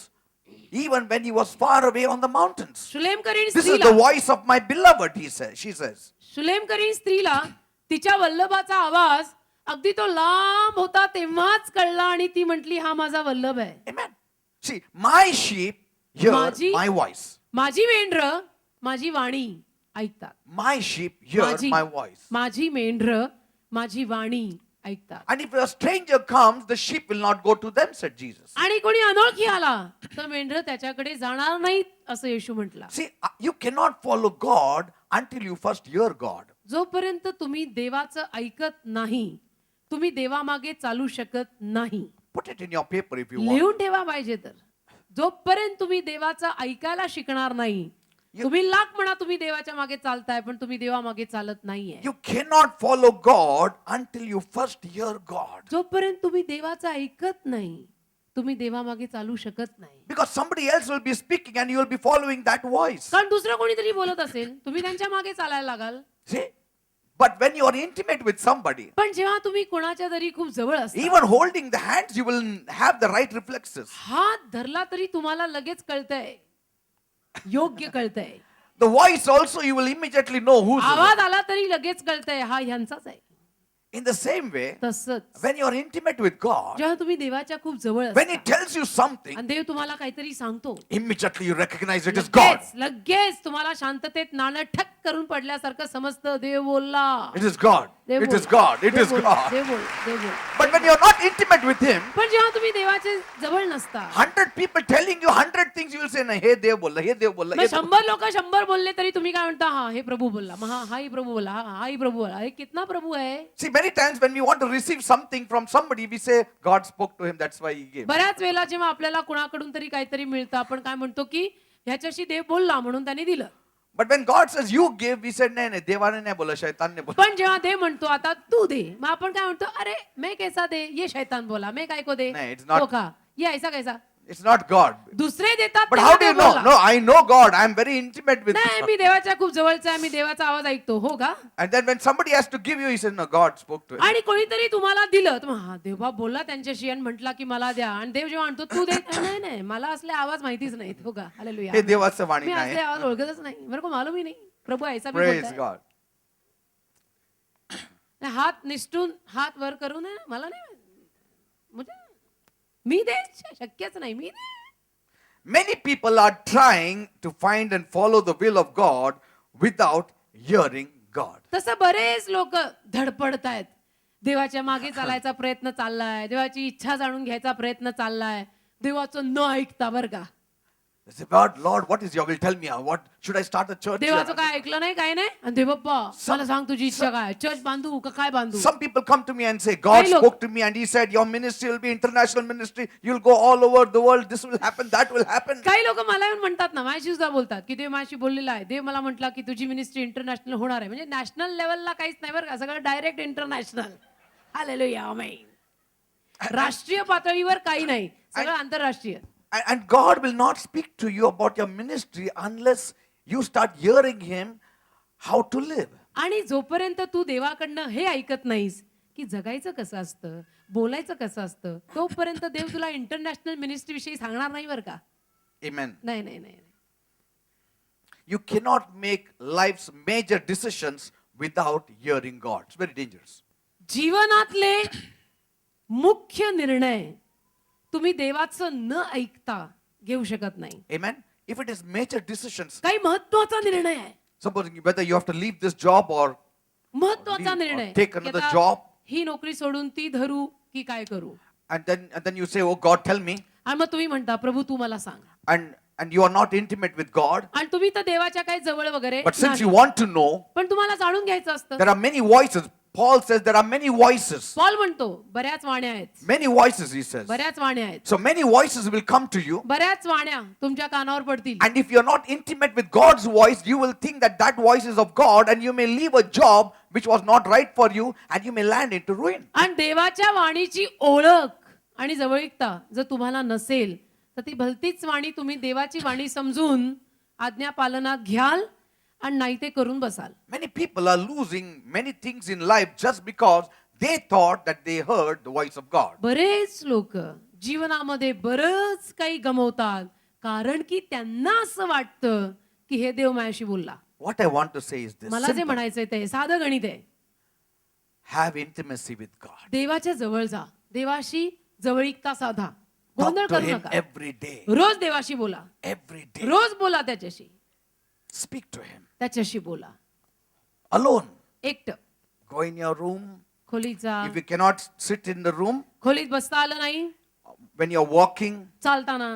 even when he was far away on the mountains. शुलेमकरीण This is the स्त्रीला voice of my beloved, she says. शुलेमकरीण स्त्रीला तिच्या वल्लभाचा आवाज अगदी तो लांब होता तेव्हाच कळला आणि ती म्हटली हा माझा वल्लभ आहे. Amen. See, my sheep hear Maji- my voice. माझी मेंढरं माझी वाणी ऐकतात. My sheep hear माझी my voice. माझी मेंढरं माझी वाणी ऐकतात. And if a stranger comes, the sheep will not go to them, said Jesus. आणि कोणी अनोळखी आला तर मेंढरं त्याच्याकडे जाणार नाहीत असं येशू म्हटला. See, you cannot follow God until you first hear God. जोपर्यंत तुम्ही देवाचं ऐकत नाही तुम्ही देवामागे चालू शकत नाही. Put it in your paper if you want. लिहून ठेवा पाहिजे तर. जोपर्यंत तुम्ही देवाचं ऐकायला शिकणार नाही, तुम्ही लाख म्हणा तुम्ही देवाच्या मागे चालताय पण तुम्ही देवामागे चालत नाहीये. You cannot follow God until you first hear God. जोपर्यंत तुम्ही देवाचं ऐकत नाही तुम्ही देवामागे चालू शकत नाही. Because somebody else will be speaking and you will be following that voice. कारण दुसरं कोणीतरी बोलत असेल तुम्ही त्यांच्या मागे चालायला लागाल. See? But when you are intimate with somebody, पण जेव्हा तुम्ही कोणाच्या तरी खूप जवळ असता, even holding the hands, you will have the right reflexes. हात धरला तरी तुम्हाला लगेच कळतंय, योग्य कळतंय. The voice also, you will immediately know who's it. आवाज आला तरी लगेच कळतंय हा ह्यांचाच आहे. In the same way, तसंच when you are intimate with God, जेव्हा तुम्ही देवाच्या खूप जवळ when He असता tells you something, आणि देव तुम्हाला काहीतरी सांगतो, immediately you recognize it as God. लगेच तुम्हाला शांततेत नाणं ठक करून पडल्यासारखं समजतं देव बोलला. It is God. Dev It is बोलला. God. It देव is बोलला. God. देव बोल, देव बोल. But when you are not intimate with Him, पण जेव्हा तुम्ही देवाचे जवळ नसता 100 people telling you 100 things, you will say, "No, हे देव बोलला, हे देव बोलला." मग 100 लोक 100 बोलले तरी तुम्ही काय म्हणता, हा हे प्रभू बोलला, मग हा ही प्रभू बोलला, हा ही प्रभू बोलला. हे कितना प्रभू आहे. See, many times when we want to receive something from somebody, we say, God spoke to him, that's why he gave. बऱ्याच वेळेला जेव्हा आपल्याला कुणाकडून तरी काहीतरी मिळतं आपण काय म्हणतो की ह्याच्याशी देव बोलला म्हणून त्याने दिलं. But when God says, you give, we said, नाही, देवाने नाही बोला, शैतानने बोला. पण जेव्हा देव म्हणतो आता तू दे, मग आपण काय म्हणतो, अरे मैं कैसा दे, ये शैतान बोला, मैं काय को दे. नाही, it's not- हो का, ये ऐसा कैसा. It's not God. दुसरे देतात But तेव्हा how do you Dev know? बोलला. No, I know God. I am very intimate with नाही God. मी देवाच्या खूप जवळचा आहे, मी देवाचा आवाज ऐकतो. हो का. And then when somebody has to give you, he says, no, God spoke to him. आणि कोणीतरी तुम्हाला दिलं तर हा देवा बोलला त्यांच्याशी आणि म्हटला की मला द्या. आणि देव जेव्हा म्हणतो तू दे, नाही नाही मला असले आवाज माहितीच नाहीत. हो का. हालेलुया. हे देवाचं वाणी मी नाही. असले आवाज ओळखतच नाही. मेरे को मालूम ही नहीं. प्रभु ऐसा भी Praise बोलता है. God. हात निष्ठून हात वर करू नये मला नाही म्हणजे मी दे शक्यच नाही मी दे. Many people are trying to find and follow the will of God without hearing God. तसं बरेच लोक धडपडतायत. देवाच्या मागे चालायचा प्रयत्न चाललाय, देवाची इच्छा जाणून घ्यायचा प्रयत्न चाललाय, देवाचं न ऐकता बर का. They say, God, Lord, what is your will? Tell me, what should I start a church? देवाचं काय ऐकलं नाही काय नाही. आणि देव बाप्पा मला सांग तुझी इच्छा काय, चर्च बांधू का काय बांधू. Some people come to me and say, God काही लोक- spoke to me and He said, your ministry will be international ministry. You'll go all over the world. This will happen, that will happen. काही लोक मला येऊन म्हणतात ना, माझ्याशी सुद्धा बोलतात की देव माझ्याशी बोललेला आहे, देव मला म्हटला की तुझी मिनिस्ट्री इंटरनॅशनल होणार आहे. म्हणजे नॅशनल लेवलला काहीच नाही बरं का, सगळं डायरेक्ट इंटरनॅशनल. Hallelujah amen. राष्ट्रीय पातळीवर काही नाही, सगळं आंतरराष्ट्रीय. And God will not speak to you about your ministry unless you start hearing Him how to live. आणि जोपर्यंत तू देवाकडनं हे ऐकत नाहीस की जगायचं कसं असतं, बोलायचं कसं असतं, तोपर्यंत देव तुला इंटरनॅशनल मिनिस्ट्री विषयी सांगणार नाही बरं का. Amen. नाही नाही नाही. You cannot make life's major decisions without hearing God. It's very dangerous. जीवनातले मुख्य निर्णय तुम्ही देवाचं न ऐकता घेऊ शकत नाही. Amen. If it is major decisions, काही महत्वाचा निर्णय आहे, supposing whether you have to leave this job or महत्वाचा leave or निर्णय take की another आता job. ही नोकरी सोडून ती धरू की काय करू. and then you say, oh God, tell me. आणि मग तुम्ही म्हणता प्रभू तू मला सांग. And you are not intimate with God. आणि तुम्ही तर देवाच्या काही जवळ वगैरे But since नाही. you want to know, पण तुम्हाला जाणून घ्यायचं असतं. there are many voices. Paul says there are many voices. Paul म्हणतो बऱ्याच वाण्या आहेत, Many voices, he says. बऱ्याच वाण्या आहेत, So many voices will come to you. बऱ्याच वाण्या तुमच्या कानावर पडतील. And if you're not intimate with God's voice, you will think that that voice is of God and you may leave a job which was not right for you and you may land into ruin. आणि देवाच्या वाणीची ओळख आणि जवळीकता जर तुम्हाला नसेल तर ती भलतीच वाणी तुम्ही देवाची वाणी समजून आज्ञा पालनात घ्याल आणि नाही ते करून बसाल. Many people are losing many things in life just because they thought that they heard the voice of God. बरेच लोक जीवनामध्ये बरंच काही गमवतात कारण की त्यांना असं वाटतं की हे देव माझ्याशी बोलला. What I want to say is this. मला जे Simple. म्हणायचंय ते साधं गणित आहे. Have intimacy with God. देवाच्या जवळ जा, देवाशी जवळीकता साधा, Talk गोंधळ to करू Him नका. every day. रोज देवाशी बोला, Every day. रोज बोला त्याच्याशी, Speak to Him. त्याच्याशी बोला. Alone. एकटं Go in your room. खोलीत जा. If you cannot sit in the room, खोलीत बसता आलं नाही, when you're walking, चालताना,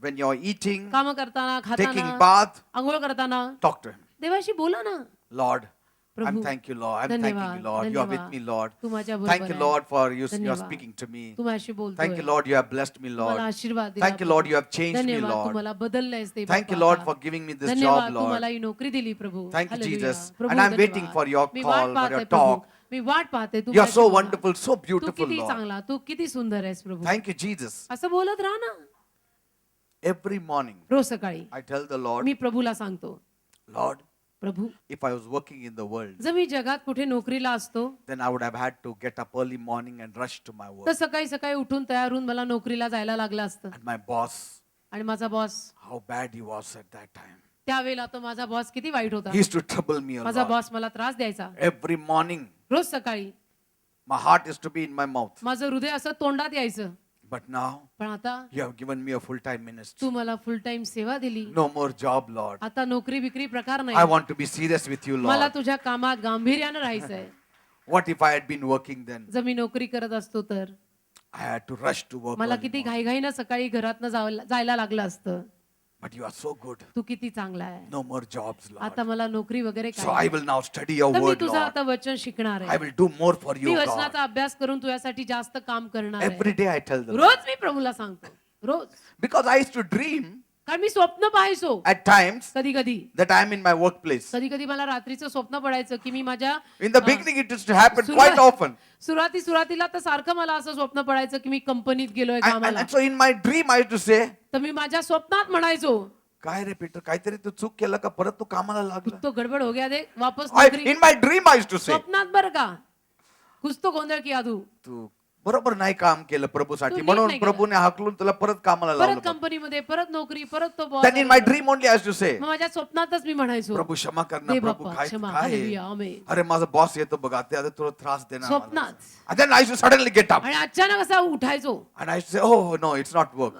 when you're eating, काम करताना, taking खाताना, bath, आंघोळ करताना talk to Him. देवाशी बोला ना. Lord, I'm Prabhu, thank you, Lord. I'm धन्यवाद, thanking you, Lord. You are with धन्यवाद. me, Lord. तू माझ्या Thank बरोबर you, आहे. Lord, for you're धन्यवाद. speaking to me. तू माझ्याशी बोलतोय. Thank you, Lord, you have blessed me, मला Lord. आशीर्वाद दिला. Thank you, Lord, you have changed me, धन्यवाद, तू Lord. मला बदललंयस ते Thank you, बाबा. Lord, for giving me this धन्यवाद, job, तू मला Lord. ही नोकरी दिली प्रभू. Thank you, hallelujah. Jesus. Prabhu, And I'm धन्यवाद. waiting for your me call, वाट for पाहते your प्रभू. talk. मी वाट पाहते तू You are माझ्याशी so बोला. wonderful, so तू beautiful, किती Lord. चांगला, तू किती सुंदर आहेस प्रभू. Thank you, Jesus. असं बोलत राहा ना. Every morning, रोज सकाळी I tell the Lord, मी प्रभूला सांगतो, Lord, Prabhu if I was working in the world, जर मी जगात कुठे नोकरीला असतो then I would have had to get up early morning and rush to my work. तर सकाळी सकाळी उठून तयार होऊन मला नोकरीला जायला लागलं असतं. And my boss, आणि माझा boss, how bad he was at that time. त्यावेळेला तो माझा बॉस किती वाईट होता. He used to trouble me a माझा lot. बॉस मला त्रास द्यायचा. Every morning, रोज सकाळी My heart is to be in my mouth. माझं हृदय असं तोंडात यायचं. But now पण आता you have given me a full-time ministry. तू मला फुल टाइम सेवा दिली. No more job, Lord. आता नोकरी बिक्री प्रकार I नाही. want to be serious with you, मला Lord. तुझ्या कामात गांभीर्यानं राहायचंय. What if I had been working then? जर मी नोकरी करत असतो तर I had to rush to work. मला early किती morning. घाईघाईनं सकाळी घरातनं जायला लागलं असतं. But you are so good. तू किती चांगला आहे. No more jobs, Lord. आता मला नोकरी वगैरे So काय I will now study your तर मी word, तुझं Lord. आता वचन शिकणार I आहे. will do more for me you, God. वचनाचा अभ्यास करून तुझ्यासाठी जास्त काम करणार Every आहे. day I tell them. रोज मी प्रभूला सांगतो. रोज. Because I used to dream कारण मी स्वप्न पाहायचो at times कधी कधी. that I am in my workplace. कधी कधी मला रात्रीचं स्वप्न पडायचं की मी माझ्या In the beginning, it used to happen quite often. सुरुवातीला तर सारखं मला असं स्वप्न पडायचं की मी कंपनीत गेलोय कामाला. And so in my dream, I used to say, तर मी माझ्या स्वप्नात म्हणायचो काय रे पीटर काहीतरी तू चूक केलं का परत तू कामाला लागला. तो गडबड हो गया दे वापस नोकरी. In my dream, I used to say, स्वप्नात बरं का कुछ तो गोंधळ किया तू. तू बरोबर नाही काम केलं प्रभूसाठी तू नीट म्हणून नाही केलं. प्रभूने हाकलून तुला परत कामाला परत लावलं. कंपनीमध्ये परत नोकरी परत तो boss Then in my आला. dream only I used to say, मग माझ्या स्वप्नातच मी म्हणायचो प्रभू क्षमा कर ना दे प्रभू बाप्पा काय क्षमा काय हालेलुया, आहे? आमेन. अरे माझा बॉस येतो बघा ते आता तुला त्रास देणार मला. स्वप्नात. And then I used to suddenly get up आणि अचानक असा उठायचो. and I used to say, oh no, it's not work.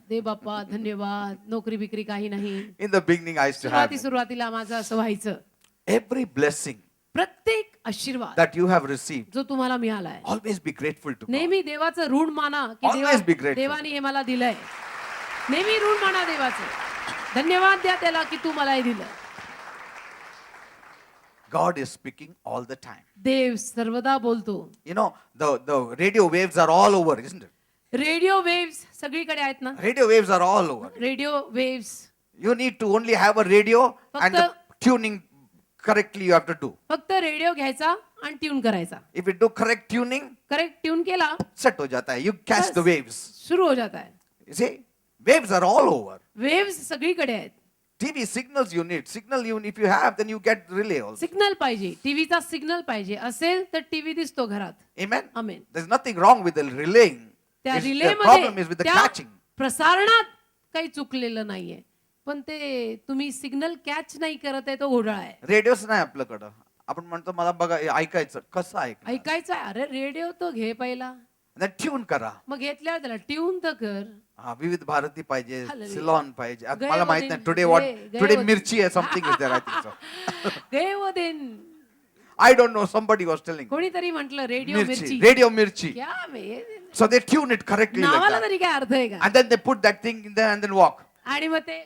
दे बाप्पा धन्यवाद नोकरी बिक्री काही नाही. In the beginning I used to have सुरुवातीला माझं असं व्हायचं. every blessing प्रत्येक आशीर्वाद that you have received, जो तुम्हाला मिळालाय always be grateful to God. नेहमी देवाचं ऋण माना की Always be grateful. देवाने हे मला दिलंय. नेहमी ऋण माना देवाचं. धन्यवाद द्या त्याला की तू मला हे दिलं. God is speaking all the time. देव सर्वदा बोलतो. You know, the radio waves are all over, isn't it? Radio waves सगळीकडे आहेत ना. Radio waves are all over. Radio waves You need to only have a radio and the फक्त- tuning correctly you have to do. फक्त radio घ्यायचा आणि tune करायचा. If you do correct tuning, correct tune केला set ho jata hai. You catch bus the waves. सुरू हो जाता है. You see, waves are all over. Waves सगळीकडे आहेत. TV signals you need. Signal you if you have, then you get relay also. Signal पाहिजे. टीव्हीचा signal पाहिजे असेल तर टीव्ही दिसतो घरात. Amen. Amen. There's nothing wrong with the relaying. त्या The relay problem is with the मध्ये त्या catching. प्रसारणात काही चुकलेलं नाहीये. पण ते तुम्ही सिग्नल कॅच नाही करत आहे तो घोटाळा आहे. रेडिओच नाही आपल्याकडं. आपण म्हणतो मला बघा हे ऐकायचं कसं ऐकायचं आहे. अरे रेडिओ तो घे पहिला. ट्यून करा. मग घेतल्यावर त्याला ट्यून तर कर. हा, विविध भारती पाहिजे, Hallelujah. सिलॉन पाहिजे. आता गए मला वो माहित दिन, नाही टुडे व्हॉट गए टुडे वो मिरची आहे something is there I think so. गए वो दिन. I don't know somebody was telling. कोणीतरी म्हटलं रेडिओ मिरची, मिरची. रेडिओ मिरची. क्या बे So they tune it correctly like नावाला that. तरी काय अर्थ आहे का. And then they put that thing in there and then walk. आणि मग ते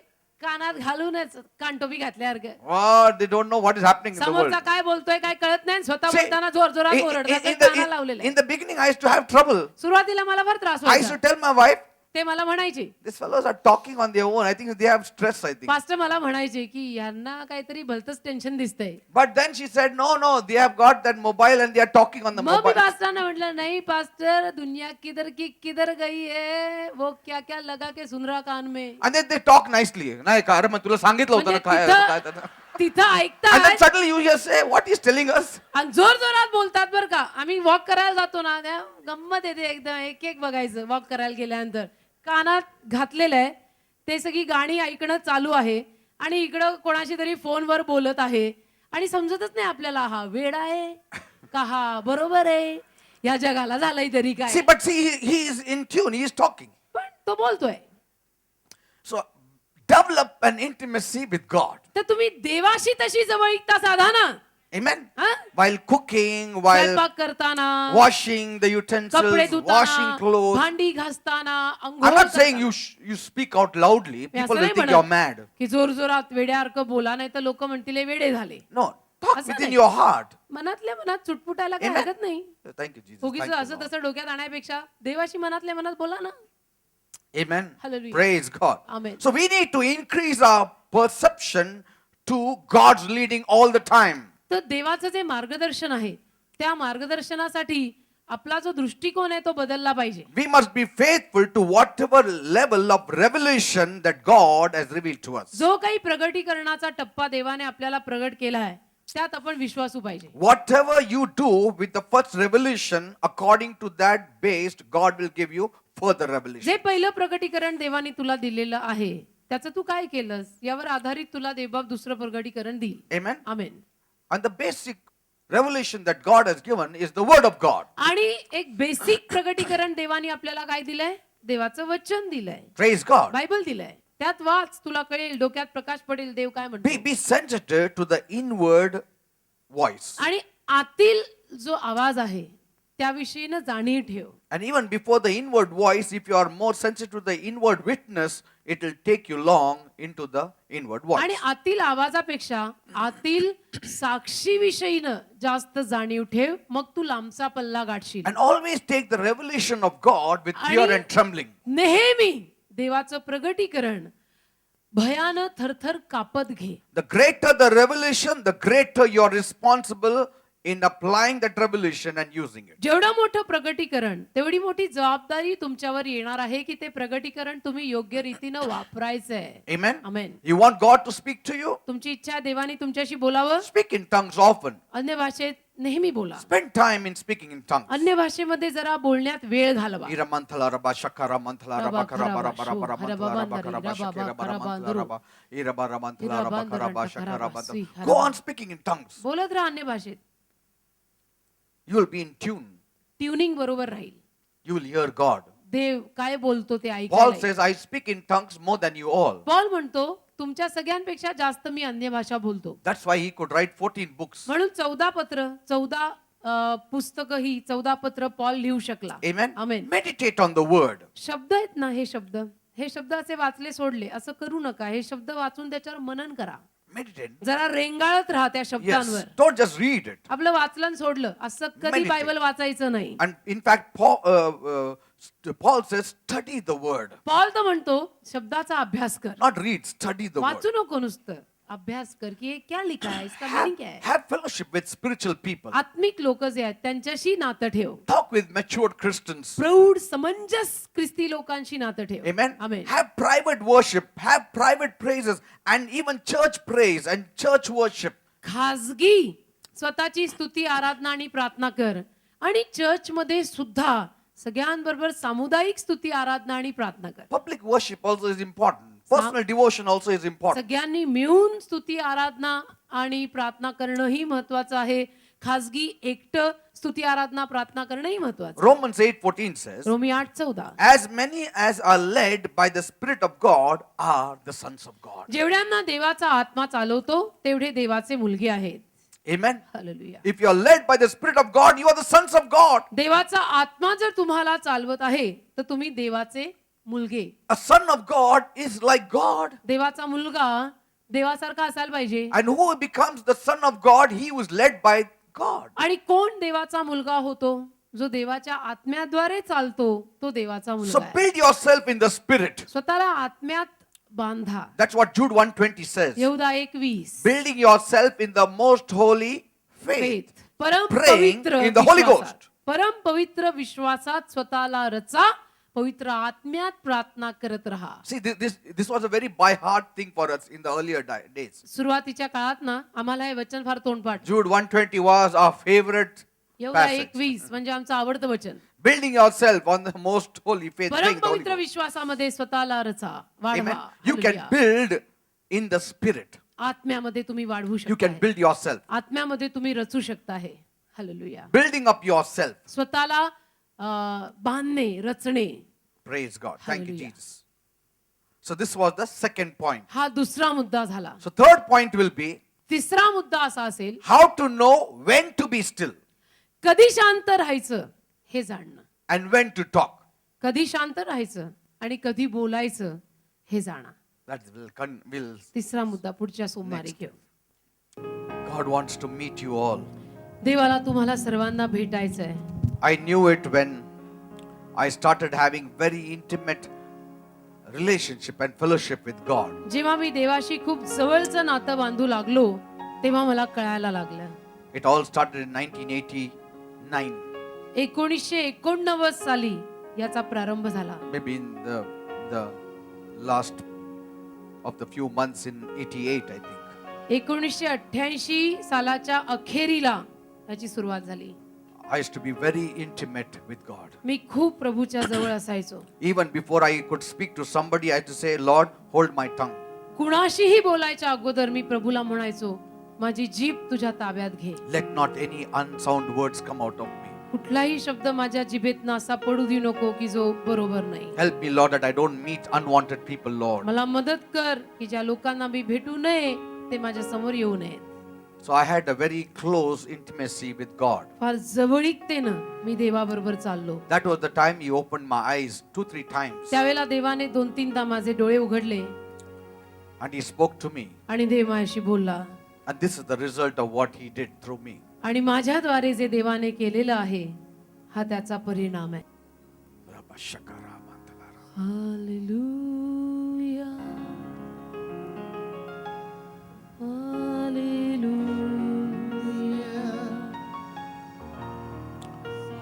कानात घालूनच कानटोपी घातल्यासारखं. What? They don't know what is happening in the world. समोरचा काय बोलतोय काय कळत नाही. स्वतः See, बोलताना जोर जोरात in- ओरडतात. in कानाला the- लावलेलं in आहे. the beginning I used to have trouble. सुरुवातीला मला फार त्रास I used to व्हायचा. tell my wife, ते मला म्हणायचे these fellows are talking on their own. I think they have stress, I think. Pastor मला म्हणायचे की यांना काहीतरी भलतच टेन्शन दिसतंय. But then she said, no, no, they have got that mobile and they are talking on the मग मी mobile. पास्टरना म्हटलं नाही pastor दुनिया किधर की किधर गई है वो क्या क्या लगा के सुन रहा कान में. And then they talk nicely. नाही का अरे मग तुला सांगितलं होतं ना म्हणजे काय तिथं- काय त्याचं. तिथं And ऐकतात then suddenly you just say, what is telling us? आणि जोर जोरात बोलतात बरं का. आम्ही वॉक करायला जातो ना त्या गंमत येते एकदम एक एक बघायचं. वॉक करायला गेल्यानंतर कानात घातलेलं आहे ते सगळी गाणी ऐकणं चालू आहे आणि इकडं कोणाशी तरी फोनवर बोलत आहे आणि समजतच नाही आपल्याला हा वेड आहे का हा बरोबर आहे. या जगाला झालंय तरी काय. See, but see, he is in tune. He is talking. पण तो बोलतोय. So develop an intimacy with God. तर तुम्ही देवाशी तशी जवळीकता साधा ना. Amen. हा? While cooking, while स्वयंपाक करताना washing the कपडे utensils, washing धुताना clothes. भांडी घासताना I'm अंघोळ not saying करताना. you speak out loudly. Me People असं will नाही think you're म्हणत mad. की जोर जोरात वेड्यासारखं बोला नाही तर लोक म्हणतील हे वेडे झाले. No, talk असं within नाही. your heart. मनातल्या मनात चुटपुटायला काय Amen. हरकत नाही. Thank you, Jesus. उगीच Thank you, असं Lord. तसं डोक्यात आणण्यापेक्षा देवाशी मनातल्या मनात बोला ना. Amen. Hallelujah. Praise God. Amen. So we need to increase our perception to God's leading all the time. तर देवाचं जे मार्गदर्शन आहे त्या मार्गदर्शनासाठी आपला जो दृष्टिकोन आहे तो बदलला पाहिजे. We must be faithful to whatever level of revelation that God has revealed to us. जो काही प्रगटीकरणाचा टप्पा देवाने आपल्याला प्रगट केला आहे त्यात आपण विश्वासू पाहिजे. Whatever you do with the first revelation, according to that based, God will give you further revelation. जे पहिलं प्रगटीकरण देवाने तुला दिलेलं आहे त्याचं तू काय केलंस यावर आधारित तुला देवबाप दुसरं प्रगटीकरण देईल. Amen. Amen. And the basic revelation that God has given is the word of God. आणि एक बेसिक प्रगटीकरण देवाने आपल्याला काय दिलंय? देवाचं वचन दिलंय, Praise God. बायबल दिलंय. त्यात वाच, तुला कळेल, डोक्यात प्रकाश पडेल देव काय म्हणतो. Be sensitive to the inward voice. आणि आतील जो आवाज आहे त्याविषयीनं जाणीव ठेव. And even before the inward voice, if you are more sensitive to the inward witness, it will take you long into the inward आणि voice. आतील आवाजापेक्षा आतील साक्षीविषयीनं जास्त जाणीव ठेव, मग तू लांबचा पल्ला गाठशील. And always take the revelation of God with fear and trembling. नेहमी देवाचं प्रगटीकरण भयानं थरथर कापत घे. The greater the revelation, the greater you are responsible in applying that revelation and using it. जेवढं मोठं प्रगटीकरण तेवढी मोठी जबाबदारी तुमच्यावर येणार आहे की ते प्रगटीकरण तुम्ही योग्य रीतीनं वापरायचंय. Amen? Amen. You want God to speak to you? तुमची इच्छा देवाने तुमच्याशी बोलावं. Speak in tongues often. अन्य भाषेत नेहमी बोला. Spend time in speaking in tongues. अन्य भाषेमध्ये जरा बोलण्यात वेळ घालवा. Iramanthala raba shakara manthala raba karaba raba raba raba manthala raba karaba shakira bara manthala raba iraba ramanthala raba karaba shakara manthala. Go on speaking in tongues. बोलत राहा अन्य भाषेत. You will be in tune. Tuning बरोबर राहील. You will hear God. देव काय बोलतो ते Paul ऐकायला. says, I speak in tongues more than you all. Paul म्हणतो तुमच्या सगळ्यांपेक्षा जास्त मी अन्य भाषा बोलतो. That's why he could write 14 books. म्हणून 14 पत्र 14 पुस्तकं ही 14 पत्र पॉल लिहू शकला. Amen. Amen. Meditate on the word. शब्द आहेत ना, हे शब्द असे वाचले सोडले असं करू नका. हे शब्द वाचून त्याच्यावर मनन करा. Meditate. जरा रेंगाळत राहा त्या Yes. शब्दांवर. Don't just read it. आपलं वाचलं आणि सोडलं असं कधी Meditate. बायबल वाचायचं नाही. And in fact, Paul says, study the word. Paul तर म्हणतो शब्दाचा अभ्यास कर. Not read, study the word. वाचू नको नुसतं, अभ्यास कर की हे क्या लिखा है, इसका मीनिंग क्या है. Have fellowship with spiritual people. आत्मिक लोक जे आहेत त्यांच्याशी नातं ठेव. Talk with matured Christians. प्रौढ समंजस ख्रिस्ती लोकांशी नातं ठेव. Amen. Amen. Have private worship, have private praises, and even church praise and church worship. खाजगी स्वतःची स्तुती आराधना आणि प्रार्थना कर. आणि चर्च मध्ये सुद्धा सगळ्यांबरोबर सामुदायिक स्तुती आराधना आणि प्रार्थना कर. Public worship also is important. Personal devotion also is important. सगळ्यांनी मिळून स्तुती आराधना आणि प्रार्थना करणं ही महत्वाचं आहे. खाजगी एकटं स्तुती आराधना प्रार्थना करणं ही महत्वाचं. Romans 8:14 says, रोमी 8:14 as many as are led by the Spirit of God are the sons of God. जेवढ्यांना देवाचा आत्मा चालवतो तेवढे देवाचे मुलगे आहेत. Amen. Hallelujah. If you are led by the Spirit of God, you are the sons of God. देवाचा आत्मा जर तुम्हाला चालवत आहे तर तुम्ही देवाचे मुलगे. A son of God is like God. देवाचा मुलगा देवासारखा असायला पाहिजे. And who becomes the son of God? He was led by God. आणि कोण देवाचा मुलगा होतो? जो देवाच्या आत्म्याद्वारे चालतो तो देवाचा So मुलगा आहे. build yourself in the Spirit. स्वतःला आत्म्यात बांधा. That's what Jude 1:20 says. यहूदा 1:20 Building yourself in the most holy faith. परम Praying पवित्र in the Holy विश्वासात. Ghost. परम पवित्र विश्वासात स्वतःला रचा. पवित्र आत्म्यात प्रार्थना करत राहा. See, this was a very by heart thing for us in the earlier days. सुरुवातीच्या काळात ना आम्हाला हे वचन फार तोंडपाठ. Jude 1:20 was our favorite यहूदा passage. 1:20 म्हणजे आमचं आवडतं वचन. Building yourself on the most holy faith. परम praying the Holy पवित्र Ghost. विश्वासामध्ये स्वतःला रचा, Amen. वाढवा. You can hallelujah. build in the Spirit. आत्म्यामध्ये तुम्ही वाढवू You शकता. can build yourself. आत्म्यामध्ये तुम्ही रचू शकता है. हालेलुया. Building up yourself. स्वतःला बांधणे, रचणे. Praise God. Thank you, Hallelujah. Jesus. So this was the second point. हा दुसरा मुद्दा झाला. So third point will be तिसरा मुद्दा असा असेल, how to know when to be still कधी शांत राहायचं हे जाणणं. and when to talk. कधी शांत राहायचं आणि कधी बोलायचं हे जाणं. That will तिसरा मुद्दा पुढच्या सोमवारी Next. घेऊ. God wants to meet you all. देवाला तुम्हाला सर्वांना भेटायचं आहे. I knew it when I started having very intimate relationship and fellowship with God. जेव्हा मी देवाशी खूप जवळचं नातं बांधू लागलो तेव्हा मला कळायला लागलं. It all started in 1989. 1989 साली याचा प्रारंभ झाला. Maybe in the last of the few months in 88, I think. 1988 सालाच्या अखेरीला याची सुरुवात झाली. I used to be very intimate with God. मी खूप प्रभूच्या जवळ असायचो. Even before I could speak to somebody, I had to say, Lord, hold my tongue. कुणाशीही बोलायच्या अगोदर मी प्रभूला म्हणायचो, माझी जीभ तुझ्या ताब्यात घे. Let not any unsound words come out of me. कुठलाही शब्द माझ्या जिभेतनं असा पडू देऊ नको की जो बरोबर नाही. Help me, Lord, that I don't meet unwanted people, Lord. मला मदत कर की ज्या लोकांना मी भेटू नये ते माझ्या समोर येऊ नयेत. So I had a very close intimacy with God. फार जवळीकतेनं मी देवाबरोबर चाललो. That was the time He opened my eyes 2-3 times. त्यावेळेला देवाने 2-3दा माझे डोळे उघडले And He spoke to me. आणि देव माझ्याशी बोलला. And this is the result of what He did through me. आणि माझ्याद्वारे जे देवाने केलेलं आहे हा त्याचा परिणाम आहे. Hallelujah, hallelujah,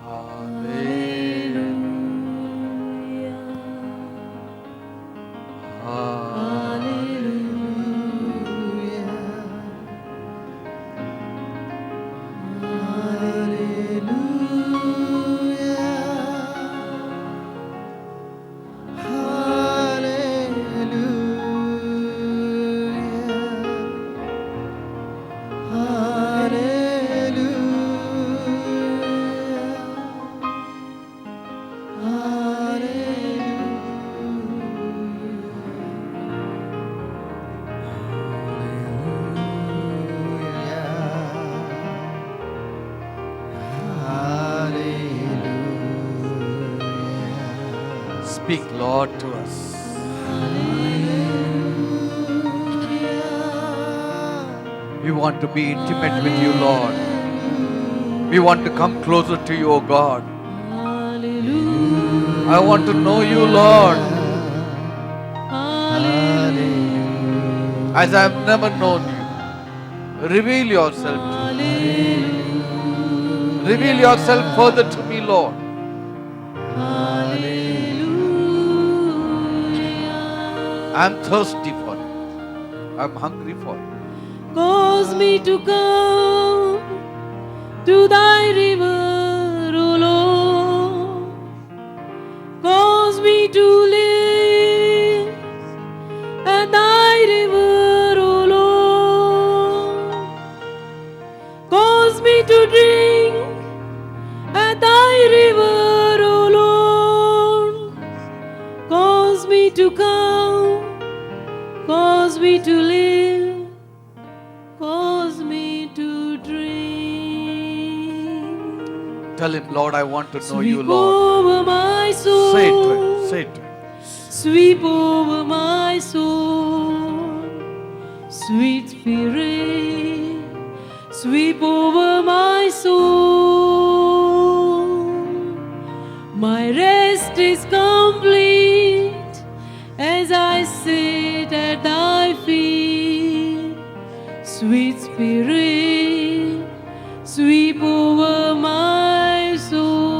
hallelujah, Speak, Lord, to us. We want to be intimate with you, Lord. We want to come closer to you, O God. I want to know you, Lord, as I have never known you. Reveal yourself to me. Reveal yourself further to me, Lord. I'm thirsty for it. I'm hungry for it. Cause me to come to thy river, O Lord. Cause me to live at thy river, O Lord. Cause me to drink at thy river, O Lord. Cause me to come, cause me to live, cause me to drink. Tell him, Lord, I want to know you, Sweep Lord. over my soul. Say it to him. Say it to him. Sweep over my soul. Sweet Spirit, sweep over my soul. My rest is complete as I sit at thy feet. Sweet Spirit, sweep over my soul.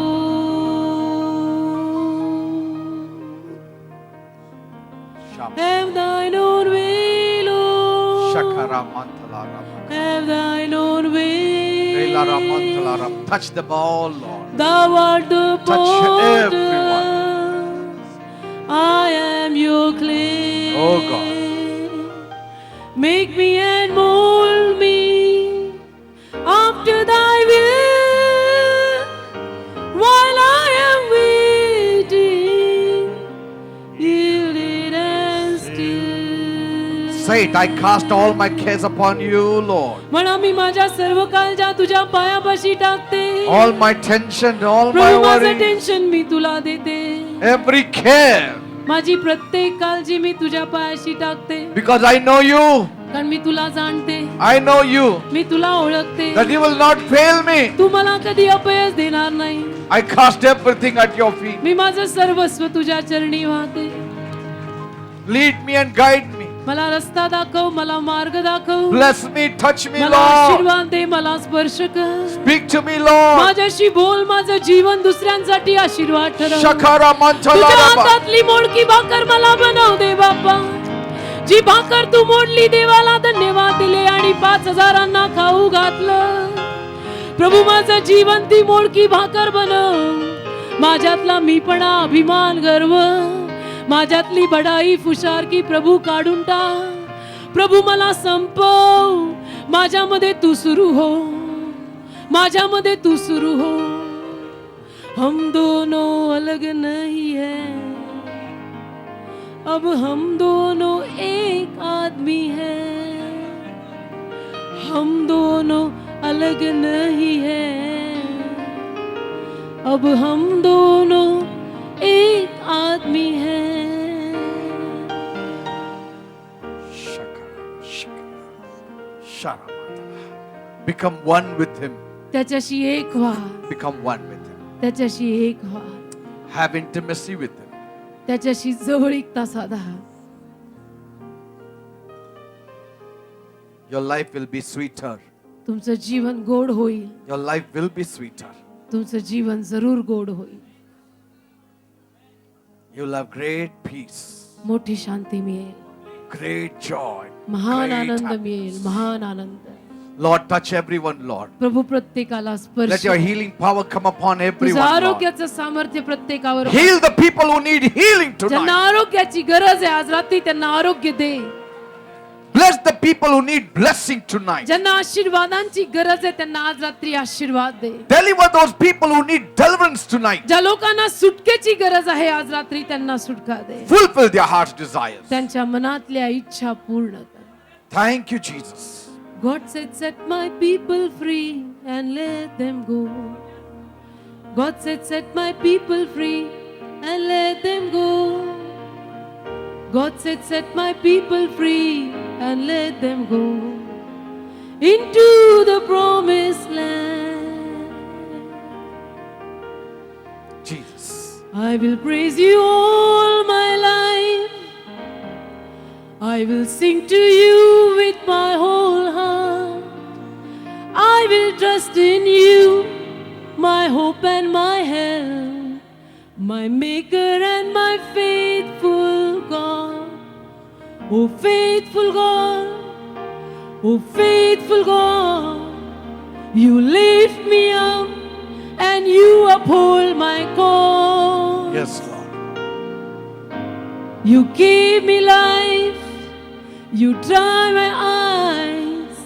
Have thine own way, Lord. Shakara Manthalara. Have thine own way. Elara Manthalara. Touch them all, Lord. Thou art the Touch potter. everyone. I am your clay. Oh God. Make me and mold me after thy will while I am waiting, yielded and still. Say it. I cast all my cares upon you, Lord. म्हणा मी माझ्या सर्व काळजा तुझ्या पायापाशी टाकते. All my tension, all my प्रभू माझं worry, tension मी तुला देते. every care. माझी प्रत्येक काळजी मी तुझ्या पायाशी टाकते. Because I know you. कारण मी तुला जाणते. I know you. मी तुला ओळखते. That you will not fail me. तू मला कधी अपयश देणार नाही. I cast everything at your feet. मी माझं सर्वस्व तुझ्या चरणी वाहते. Lead me and guide me. मला रस्ता दाखव, मला मार्ग दाखव. Bless me, touch me, मला Lord. आशीर्वाद दे, मला स्पर्श कर. Speak to me, Lord. माझ्याशी बोल, माझं जीवन दुसऱ्यांसाठी आशीर्वाद ठरव. Shakara तुझ्या Manthalara. हातातली मोडकी भाकर मला बनव दे बाप्पा. जी भाकर तू मोडली देवाला धन्यवाद दिले आणि 5,000 खाऊ घातलं. प्रभू माझं जीवन ती मोडकी भाकर बनव. माझ्यातला मीपणा, अभिमान, गर्व, माझ्यातली बडाई, फुशारकी प्रभू काढून टाक. प्रभू मला संपव. माझ्यामध्ये तू सुरू हो, माझ्यामध्ये तू सुरू हो. हम दोनों अलग नहीं है, अब हम दोनों एक आदमी है. हम दोनों अलग नहीं है, अब हम दोनों एक आदमी है. Become one with him. त्याच्याशी एक व्हा, Become one with him. त्याच्याशी एक व्हा, Have intimacy with him. त्याच्याशी जवळीकता साधा. Your life will be sweeter. तुमचं जीवन गोड होईल, Your life will be sweeter. तुमचं जीवन जरूर गोड होईल. You'll have great peace, मोठी शांती मिळेल, great joy, महान great आनंद happiness. मिळेल, महान आनंद. Lord, touch everyone, Lord. प्रभू प्रत्येकाला स्पर्श Let your healing power come upon तुझं everyone, Lord. आरोग्याचं सामर्थ्य प्रत्येकावर. Heal the people who need healing ज्यांना tonight. आरोग्याची गरज आहे आज रात्री त्यांना आरोग्य दे. Bless the people who need blessing tonight. ज्यांना आशीर्वादांची गरज आहे त्यांना आज रात्री आशीर्वाद दे. Deliver those people who need deliverance tonight. ज्या लोकांना सुटकेची गरज आहे आज रात्री त्यांना सुटका दे. Fulfill their heart's desires. त्यांच्या मनातल्या इच्छा पूर्ण कर. Thank you, Jesus. God said, set my people free and let them go. God said, set my people free and let them go. God said, set my people free and let them go into the promised land. Jesus. I will praise you all my life. I will sing to you with my whole heart. I will trust in you, my hope and my help, my maker and my faithful God. Oh faithful God, oh faithful God, you lift me up and you uphold my cause. Yes, Lord. You give me life, you dry my eyes,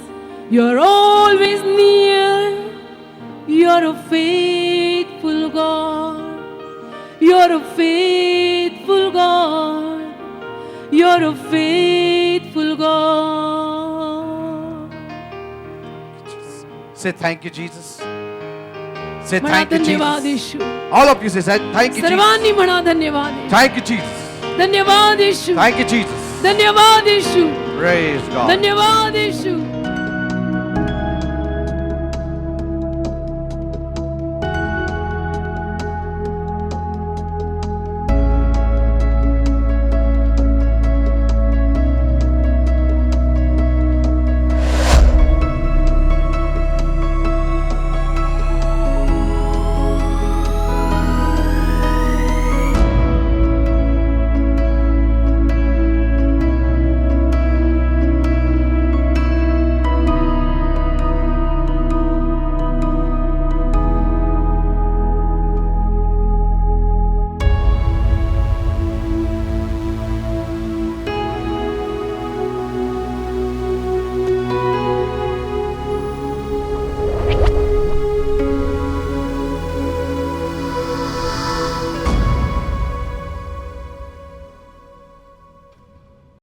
you're always near, you're a faithful God, you're a faithful God, you're a faithful God. Say thank you, Jesus. Say म्हणा thank you, धन्यवाद Jesus. Yeshu. All of you say thank you, Jesus. सर्वांनी म्हणा धन्यवाद येशू. Thank you, Jesus. धन्यवाद येशू. Thank you, Jesus. धन्यवाद येशू. Praise God. धन्यवाद येशू.